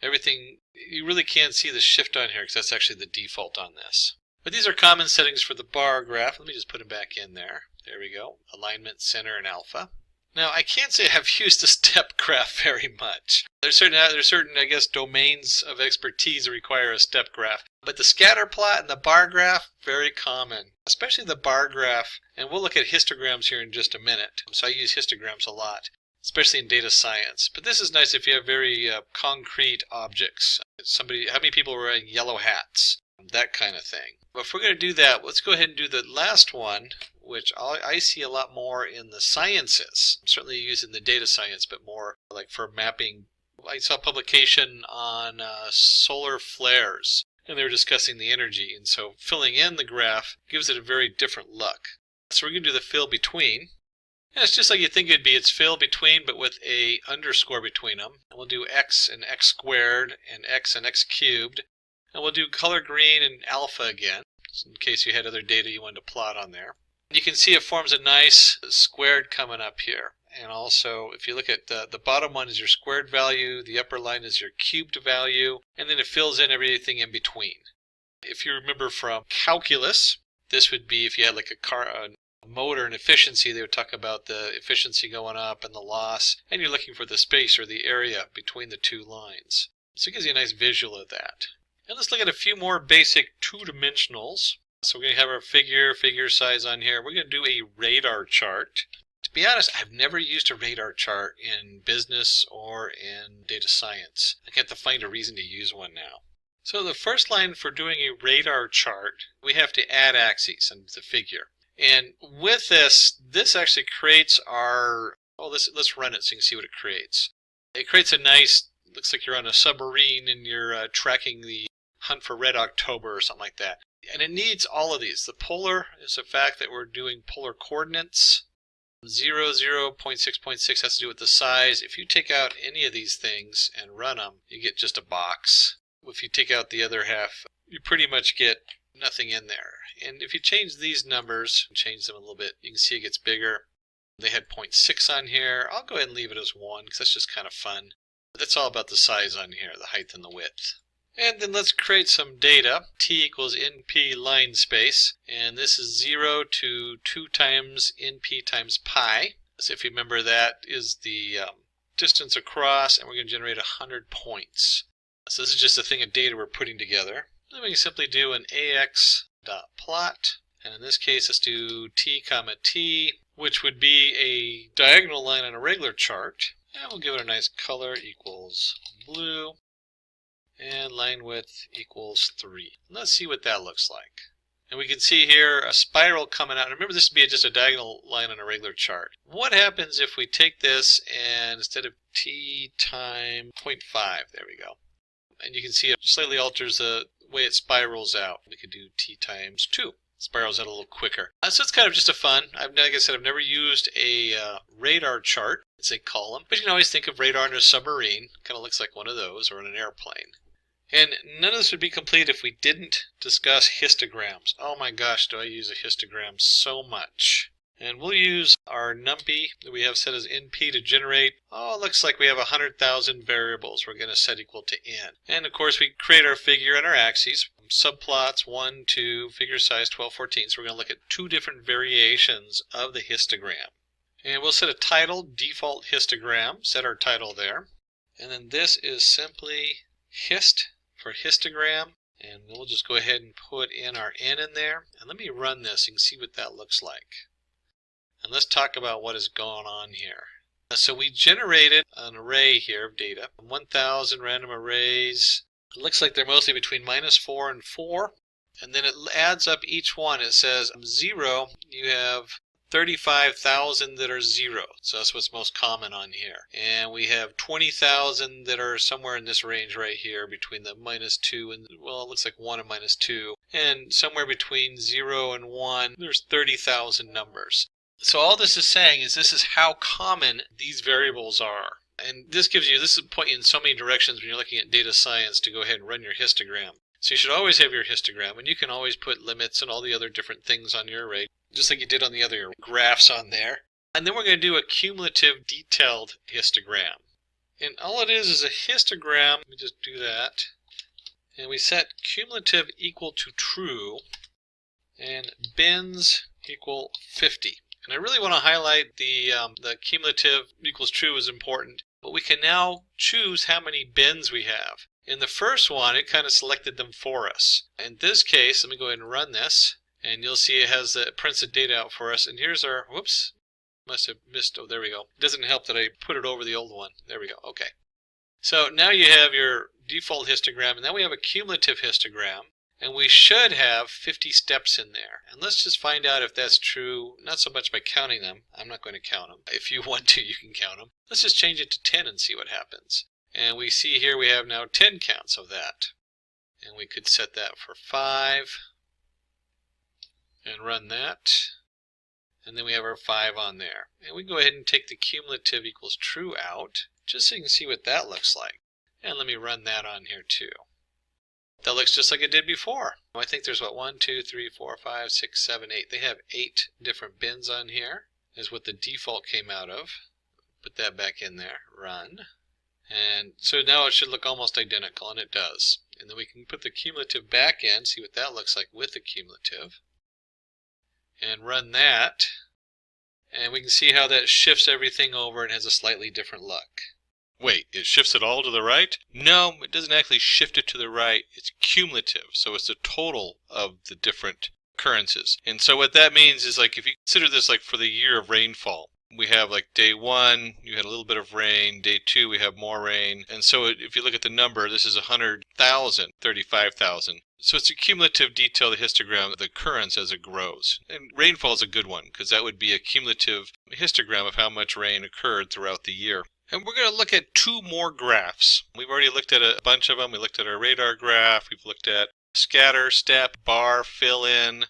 everything, you really can't see the shift on here because that's actually the default on this. But these are common settings for the bar graph. Let me just put them back in there. There we go. Alignment, center, and alpha. Now, I can't say I've used the step graph very much. There's certain, I guess, domains of expertise that require a step graph. But the scatter plot and the bar graph, very common, especially the bar graph. And we'll look at histograms here in just a minute. So I use histograms a lot, especially in data science. But this is nice if you have very concrete objects. How many people are wearing yellow hats? That kind of thing. But if we're going to do that, let's go ahead and do the last one, which I see a lot more in the sciences. I'm certainly using the data science, but more like for mapping. I saw a publication on solar flares, and they were discussing the energy, and so filling in the graph gives it a very different look. So we're going to do the fill between. And it's just like you think it'd be. It's fill between, but with a underscore between them. And we'll do x and x squared and x cubed. And we'll do color green and alpha again, in case you had other data you wanted to plot on there. You can see it forms a nice squared coming up here. And also, if you look at the bottom one is your squared value, the upper line is your cubed value, and then it fills in everything in between. If you remember from calculus, this would be if you had like a motor and efficiency, they would talk about the efficiency going up and the loss, and you're looking for the space or the area between the two lines. So it gives you a nice visual of that. And let's look at a few more basic two-dimensionals. So we're going to have our figure size on here. We're going to do a radar chart. To be honest, I've never used a radar chart in business or in data science. I have to find a reason to use one now. So the first line for doing a radar chart, we have to add axes into the figure. And with this actually creates our, let's run it so you can see what it creates. It creates a nice, looks like you're on a submarine and you're tracking the hunt for red October or something like that. And it needs all of these. The polar is the fact that we're doing polar coordinates. 0, 0.6.6 has to do with the size. If you take out any of these things and run them, you get just a box. If you take out the other half, you pretty much get nothing in there. And if you change these numbers, change them a little bit, you can see it gets bigger. They had 0.6 on here. I'll go ahead and leave it as 1 because that's just kind of fun. But that's all about the size on here, the height and the width. And then let's create some data. T equals NP line space. And this is 0 to 2 times NP times pi. So if you remember, that is the distance across, and we're going to generate 100 points. So this is just a thing of data we're putting together. Then we can simply do an ax.plot. And in this case, let's do t comma t, which would be a diagonal line on a regular chart. And we'll give it a nice color equals blue. And line width equals 3. Let's see what that looks like. And we can see here a spiral coming out. Remember, this would be just a diagonal line on a regular chart. What happens if we take this and instead of t times 0.5, there we go. And you can see it slightly alters the way it spirals out. We could do t times 2. Spirals out a little quicker. So it's kind of just a fun. Like I said, I've never used a radar chart. It's a column. But you can always think of radar in a submarine. Kind of looks like one of those, or in an airplane. And none of this would be complete if we didn't discuss histograms. Oh my gosh, do I use a histogram so much. And we'll use our NumPy that we have set as NP to generate, it looks like we have 100,000 variables we're going to set equal to n. And of course we create our figure and our axes. Subplots 1, 2, figure size 12, 14. So we're going to look at 2 different variations of the histogram. And we'll set a title, default histogram, set our title there. And then this is simply hist for histogram, and we'll just go ahead and put in our n in there. And let me run this so you can see what that looks like. And let's talk about what is going on here. So we generated an array here of data, 1,000 random arrays. It looks like they're mostly between -4 and 4. And then it adds up each one. It says 0, you have 35,000 that are 0. So that's what's most common on here. And we have 20,000 that are somewhere in this range right here between the -2 and, well, it looks like 1 and -2. And somewhere between 0 and 1, there's 30,000 numbers. So all this is saying is this is how common these variables are. And this will point you in so many directions when you're looking at data science to go ahead and run your histogram. So you should always have your histogram, and you can always put limits and all the other different things on your array, just like you did on the other graphs on there. And then we're going to do a cumulative detailed histogram. And all it is a histogram. Let me just do that. And we set cumulative equal to true and bins equal 50. And I really want to highlight the cumulative equals true is important. But we can now choose how many bins we have. In the first one, it kind of selected them for us. In this case, let me go ahead and run this. And you'll see it prints the data out for us. And here's our, whoops, must have missed, oh, there we go. It doesn't help that I put it over the old one. There we go, okay. So now you have your default histogram, and then we have a cumulative histogram. And we should have 50 steps in there. And let's just find out if that's true, not so much by counting them. I'm not going to count them. If you want to, you can count them. Let's just change it to 10 and see what happens. And we see here we have now 10 counts of that. And we could set that for 5 and run that. And then we have our 5 on there. And we can go ahead and take the cumulative equals true out, just so you can see what that looks like. And let me run that on here too. That looks just like it did before. I think there's what, 1, 2, 3, 4, 5, 6, 7, 8. They have 8 different bins on here, is what the default came out of. Put that back in there, run. And so now it should look almost identical, and it does. And then we can put the cumulative back in, see what that looks like with the cumulative. And run that. And we can see how that shifts everything over and has a slightly different look. Wait, it shifts it all to the right? No, it doesn't actually shift it to the right. It's cumulative, so it's the total of the different occurrences. And so what that means is, like, if you consider this like for the year of rainfall, we have like day 1, you had a little bit of rain. Day 2, we have more rain. And so if you look at the number, this is 100,000, 35,000. So it's a cumulative detail, the histogram of the occurrence as it grows. And rainfall is a good one, because that would be a cumulative histogram of how much rain occurred throughout the year. And we're going to look at 2 more graphs. We've already looked at a bunch of them. We looked at our radar graph. We've looked at scatter, step, bar, fill in,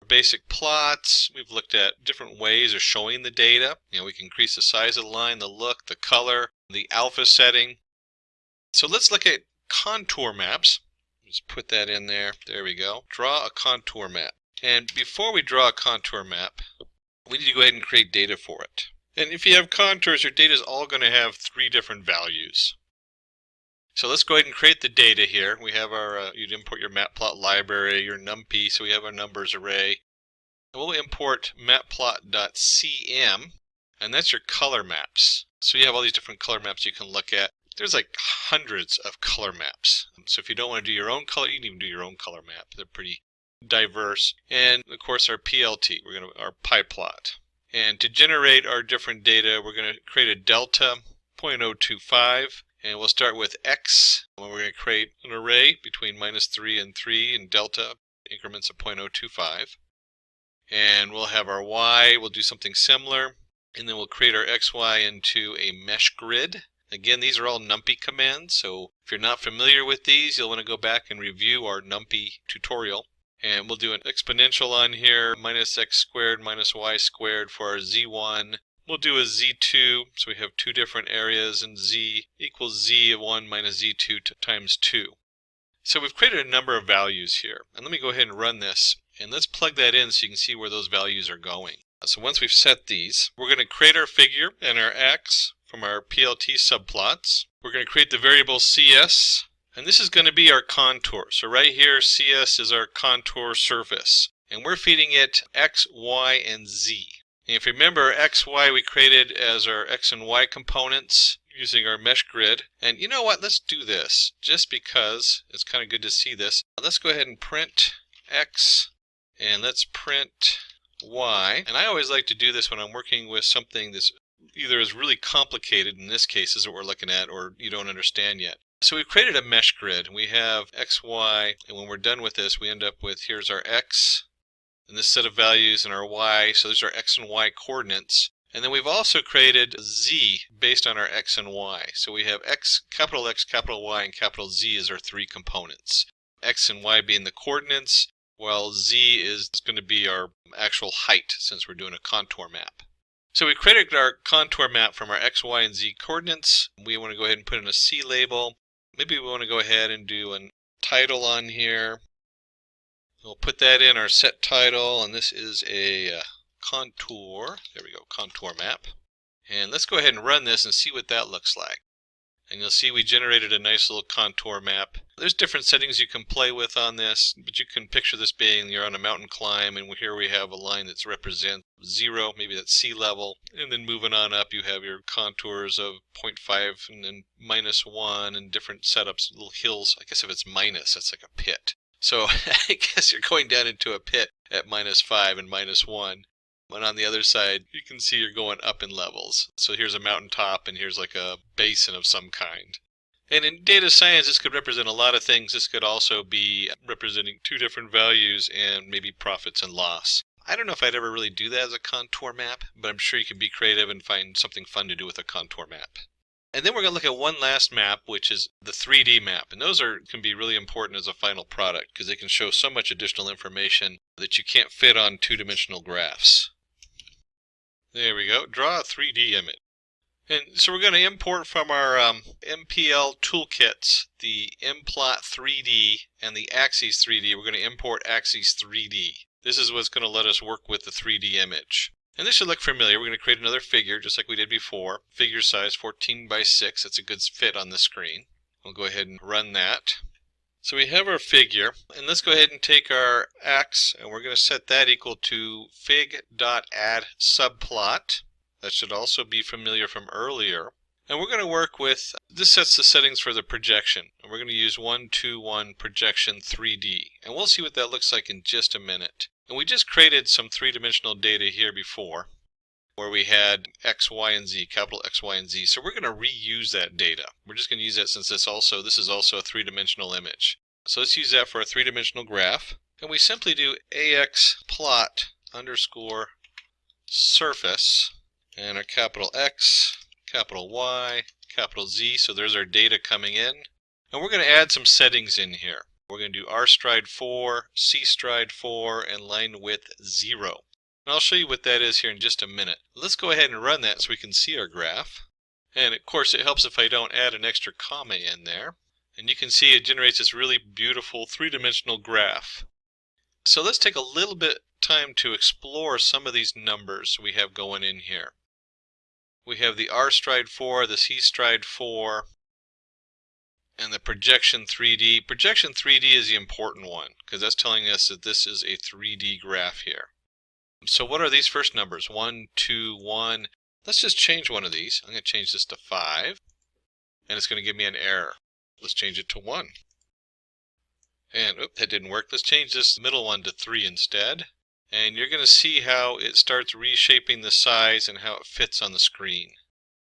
basic plots. We've looked at different ways of showing the data. You know, we can increase the size of the line, the look, the color, the alpha setting. So let's look at contour maps. Just put that in there. There we go. Draw a contour map. And before we draw a contour map, we need to go ahead and create data for it. And if you have contours, your data is all going to have 3 different values. So let's go ahead and create the data here. We have our, you'd import your matplot library, your NumPy, so we have our numbers array. And we'll import matplot.cm, and that's your color maps. So you have all these different color maps you can look at. There's like hundreds of color maps. So if you don't want to do your own color, you can even do your own color map. They're pretty diverse. And of course our PLT, our pie plot. And to generate our different data, we're going to create a delta 0.025. And we'll start with X, and we're going to create an array between -3 and 3 in delta increments of 0.025. And we'll have our Y, we'll do something similar, and then we'll create our XY into a mesh grid. Again, these are all NumPy commands, so if you're not familiar with these, you'll want to go back and review our NumPy tutorial. And we'll do an exponential on here, -x² -y² for our Z1. We'll do a Z2, so we have 2 different areas, and Z equals Z of 1 minus Z2 times 2. So we've created a number of values here. And let me go ahead and run this, and let's plug that in so you can see where those values are going. So once we've set these, we're going to create our figure and our X from our PLT subplots. We're going to create the variable CS, and this is going to be our contour. So right here, CS is our contour surface, and we're feeding it X, Y, and Z. And if you remember, X, Y we created as our X and Y components using our mesh grid. And you know what? Let's do this just because it's kind of good to see this. Let's go ahead and print X and let's print Y. And I always like to do this when I'm working with something that's either is really complicated, in this case is what we're looking at, or you don't understand yet. So we've created a mesh grid. We have X, Y, and when we're done with this, we end up with, here's our X, and this set of values, and our Y, so these are X and Y coordinates. And then we've also created Z based on our X and Y. So we have X, capital Y, and capital Z as our 3 components. X and Y being the coordinates, while Z is going to be our actual height, since we're doing a contour map. So we created our contour map from our X, Y, and Z coordinates. We want to go ahead and put in a C label. Maybe we want to go ahead and do a title on here. We'll put that in our set title, and this is a contour. There we go, contour map. And let's go ahead and run this and see what that looks like. And you'll see we generated a nice little contour map. There's different settings you can play with on this, but you can picture this being you're on a mountain climb, and here we have a line that represents 0, maybe that's sea level. And then moving on up, you have your contours of 0.5 and then -1 and different setups, little hills. I guess if it's minus, that's like a pit. So I guess you're going down into a pit at -5 and -1. And on the other side, you can see you're going up in levels. So here's a mountaintop, and here's like a basin of some kind. And in data science, this could represent a lot of things. This could also be representing 2 different values and maybe profits and loss. I don't know if I'd ever really do that as a contour map, but I'm sure you can be creative and find something fun to do with a contour map. And then we're going to look at one last map, which is the 3D map. And those can be really important as a final product because they can show so much additional information that you can't fit on 2-dimensional graphs. There we go. Draw a 3D image. And so we're going to import from our MPL toolkits the mplot 3D and the axes 3D. We're going to import axes 3D. This is what's going to let us work with the 3D image. And this should look familiar. We're going to create another figure just like we did before. Figure size 14 by 6. That's a good fit on the screen. We'll go ahead and run that. So we have our figure, and let's go ahead and take our x, and we're going to set that equal to fig.addSubplot. That should also be familiar from earlier. And we're going to work with, this sets the settings for the projection. And we're going to use 1, 2, 1 projection 3D. And we'll see what that looks like in just a minute. And we just created some 3-dimensional data here before, where we had X, Y, and Z, capital X, Y, and Z. So we're going to reuse that data. We're just going to use that since this is also a 3-dimensional image. So let's use that for a 3-dimensional graph. And we simply do AX plot underscore surface and our capital X, capital Y, capital Z. So there's our data coming in. And we're going to add some settings in here. We're going to do R stride 4, C stride 4, and line width 0. And I'll show you what that is here in just a minute. Let's go ahead and run that so we can see our graph. And of course it helps if I don't add an extra comma in there. And you can see it generates this really beautiful 3-dimensional graph. So let's take a little bit time to explore some of these numbers we have going in here. We have the R stride 4, the C stride 4, and the projection 3D. Projection 3D is the important one because that's telling us that this is a 3D graph here. So what are these first numbers? 1, 2, 1. Let's just change one of these. I'm going to change this to 5. And it's going to give me an error. Let's change it to 1. And oops, that didn't work. Let's change this middle one to 3 instead. And you're going to see how it starts reshaping the size and how it fits on the screen.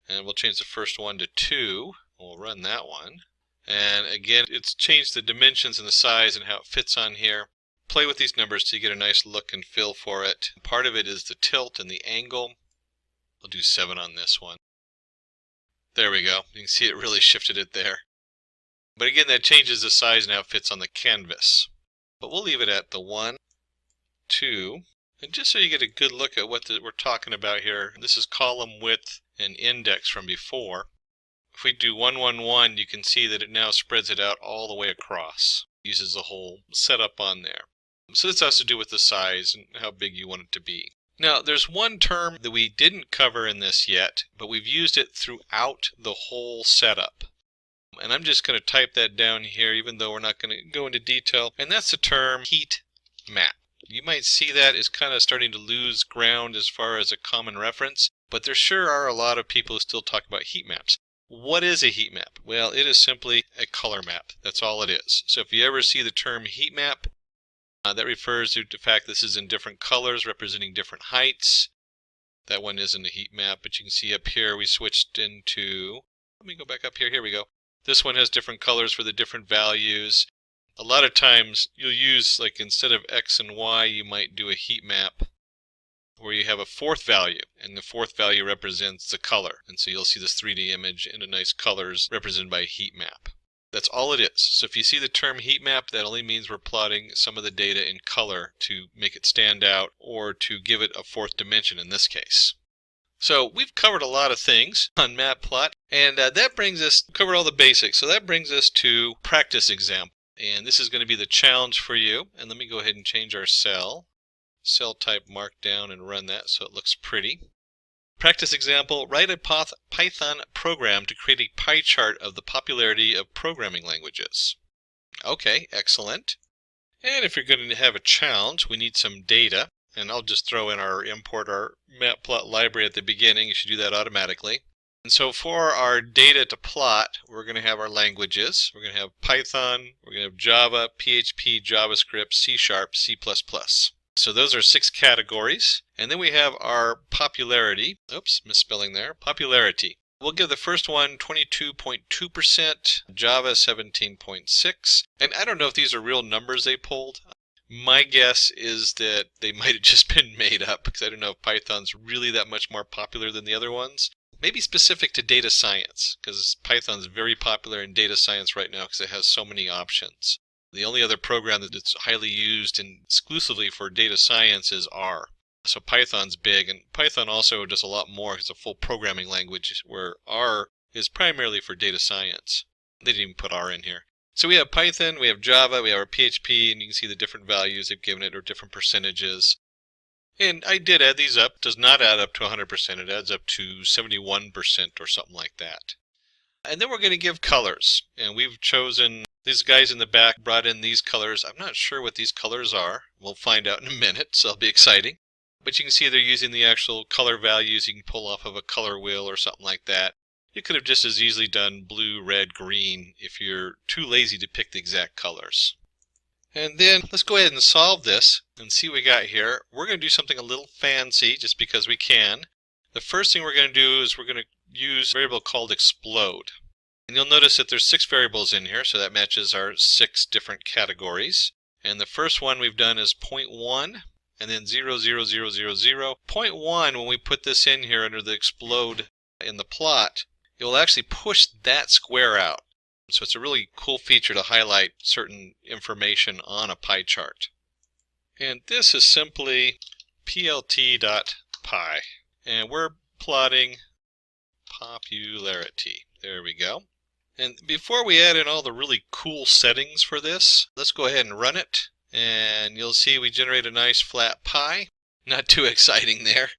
And we'll change the first one to 2. We'll run that one. And again, it's changed the dimensions and the size and how it fits on here. Play with these numbers till you get a nice look and feel for it. Part of it is the tilt and the angle. We'll do 7 on this one. There we go. You can see it really shifted it there. But again, that changes the size and how it fits on the canvas. But we'll leave it at the 1, 2. And just so you get a good look at what we're talking about here, this is column width and index from before. If we do 1, 1, 1, you can see that it now spreads it out all the way across. It uses the whole setup on there. So this has to do with the size and how big you want it to be. Now, there's one term that we didn't cover in this yet, but we've used it throughout the whole setup. And I'm just going to type that down here, even though we're not going to go into detail. And that's the term heat map. You might see that as kind of starting to lose ground as far as a common reference, but there sure are a lot of people who still talk about heat maps. What is a heat map? Well, it is simply a color map. That's all it is. So if you ever see the term heat map, that refers to the fact this is in different colors representing different heights. That one isn't a heat map, but you can see up here we switched into, let me go back up here, here we go. This one has different colors for the different values. A lot of times you'll use, like instead of X and Y, you might do a heat map where you have a 4th value, and the 4th value represents the color. And so you'll see this 3D image in a nice colors represented by a heat map. That's all it is. So if you see the term heat map, that only means we're plotting some of the data in color to make it stand out or to give it a 4th dimension in this case. So we've covered a lot of things on Matplot, and that brings us, covered all the basics. So that brings us to practice example. And this is going to be the challenge for you. And let me go ahead and change our cell type markdown and run that so it looks pretty. Practice example, write a Python program to create a pie chart of the popularity of programming languages. Okay, excellent. And if you're going to have a challenge, we need some data. And I'll just throw in import our Matplotlib library at the beginning. You should do that automatically. And so for our data to plot, we're going to have our languages. We're going to have Python, we're going to have Java, PHP, JavaScript, C#, C++. So those are 6 categories. And then we have our popularity. Oops, misspelling there. Popularity. We'll give the first one 22.2%, Java 17.6%. And I don't know if these are real numbers they pulled. My guess is that they might have just been made up because I don't know if Python's really that much more popular than the other ones. Maybe specific to data science, because Python's very popular in data science right now because it has so many options. The only other program that's highly used and exclusively for data science is R. So Python's big, and Python also does a lot more. It's a full programming language, where R is primarily for data science. They didn't even put R in here. So we have Python, we have Java, we have our PHP, and you can see the different values they've given it or different percentages. And I did add these up. It does not add up to 100%. It adds up to 71% or something like that. And then we're going to give colors. And we've chosen, these guys in the back brought in these colors. I'm not sure what these colors are. We'll find out in a minute, so it'll be exciting. But you can see they're using the actual color values you can pull off of a color wheel or something like that. You could have just as easily done blue, red, green if you're too lazy to pick the exact colors. And then let's go ahead and solve this and see what we got here. We're going to do something a little fancy just because we can. The first thing we're going to do is we're going to use a variable called explode. And you'll notice that there's 6 variables in here, so that matches our 6 different categories. And the first one we've done is 0.1 and then 0, 0, 0, 0, 0. 0.1, when we put this in here under the explode in the plot, it will actually push that square out. So it's a really cool feature to highlight certain information on a pie chart. And this is simply plt.py. And we're plotting popularity. There we go. And before we add in all the really cool settings for this, let's go ahead and run it. And you'll see we generate a nice flat pie. Not too exciting there.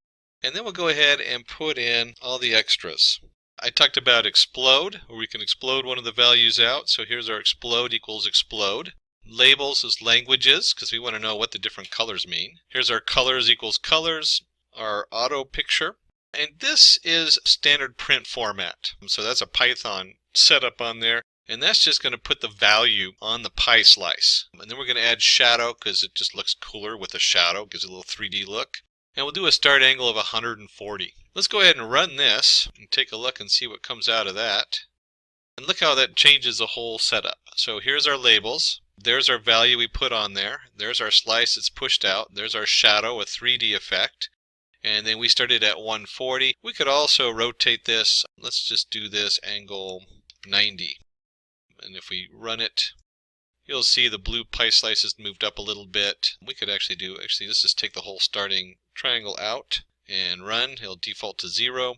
And then we'll go ahead and put in all the extras. I talked about explode, where we can explode one of the values out. So here's our explode equals explode. Labels is languages, because we want to know what the different colors mean. Here's our colors equals colors, our auto picture. And this is standard print format. So that's a Python setup on there. And that's just going to put the value on the pie slice. And then we're going to add shadow, because it just looks cooler with a shadow. Gives it a little 3D look. And we'll do a start angle of 140. Let's go ahead and run this and take a look and see what comes out of that. And look how that changes the whole setup. So here's our labels. There's our value we put on there. There's our slice that's pushed out. There's our shadow, a 3D effect. And then we started at 140. We could also rotate this. Let's just do this angle 90. And if we run it, you'll see the blue pie slice has moved up a little bit. We could actually let's just take the whole starting triangle out and run. It'll default to 0.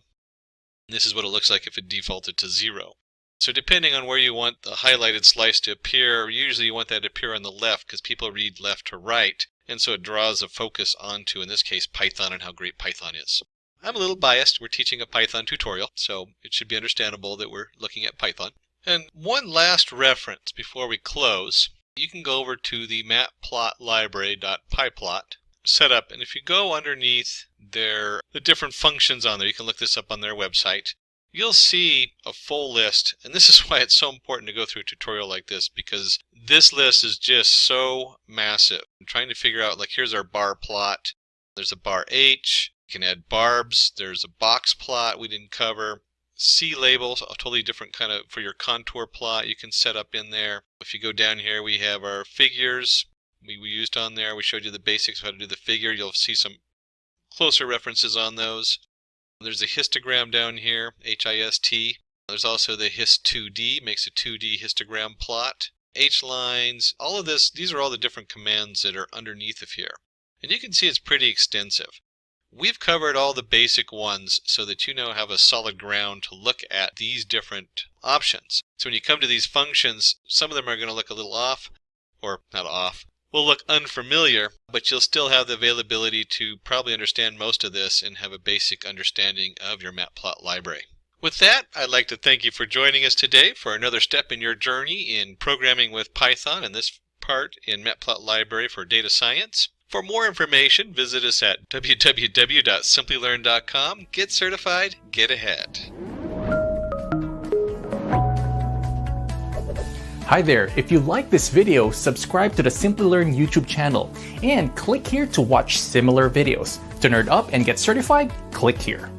And this is what it looks like if it defaulted to 0. So depending on where you want the highlighted slice to appear, usually you want that to appear on the left because people read left to right. And so it draws a focus onto, in this case, Python and how great Python is. I'm a little biased. We're teaching a Python tutorial, so it should be understandable that we're looking at Python. And one last reference before we close. You can go over to the matplotlib.pyplot setup, and if you go underneath the different functions on there, you can look this up on their website. You'll see a full list, and this is why it's so important to go through a tutorial like this, because this list is just so massive. I'm trying to figure out, like, here's our bar plot. There's a bar H. You can add barbs. There's a box plot we didn't cover. C labels, a totally different kind of, for your contour plot you can set up in there. If you go down here, we have our figures we used on there. We showed you the basics of how to do the figure. You'll see some closer references on those. There's a histogram down here, HIST. There's also the hist2d, makes a 2D histogram plot. H-lines, all of this, these are all the different commands that are underneath of here. And you can see it's pretty extensive. We've covered all the basic ones so that you now have a solid ground to look at these different options. So when you come to these functions, some of them are going to look a little off, or not off, will look unfamiliar, but you'll still have the availability to probably understand most of this and have a basic understanding of your Matplot library. With that, I'd like to thank you for joining us today for another step in your journey in programming with Python, and this part in Matplot library for data science. For more information, visit us at www.simplilearn.com. Get certified, get ahead. Hi there, if you like this video, subscribe to the Simplilearn YouTube channel and click here to watch similar videos. To nerd up and get certified, click here.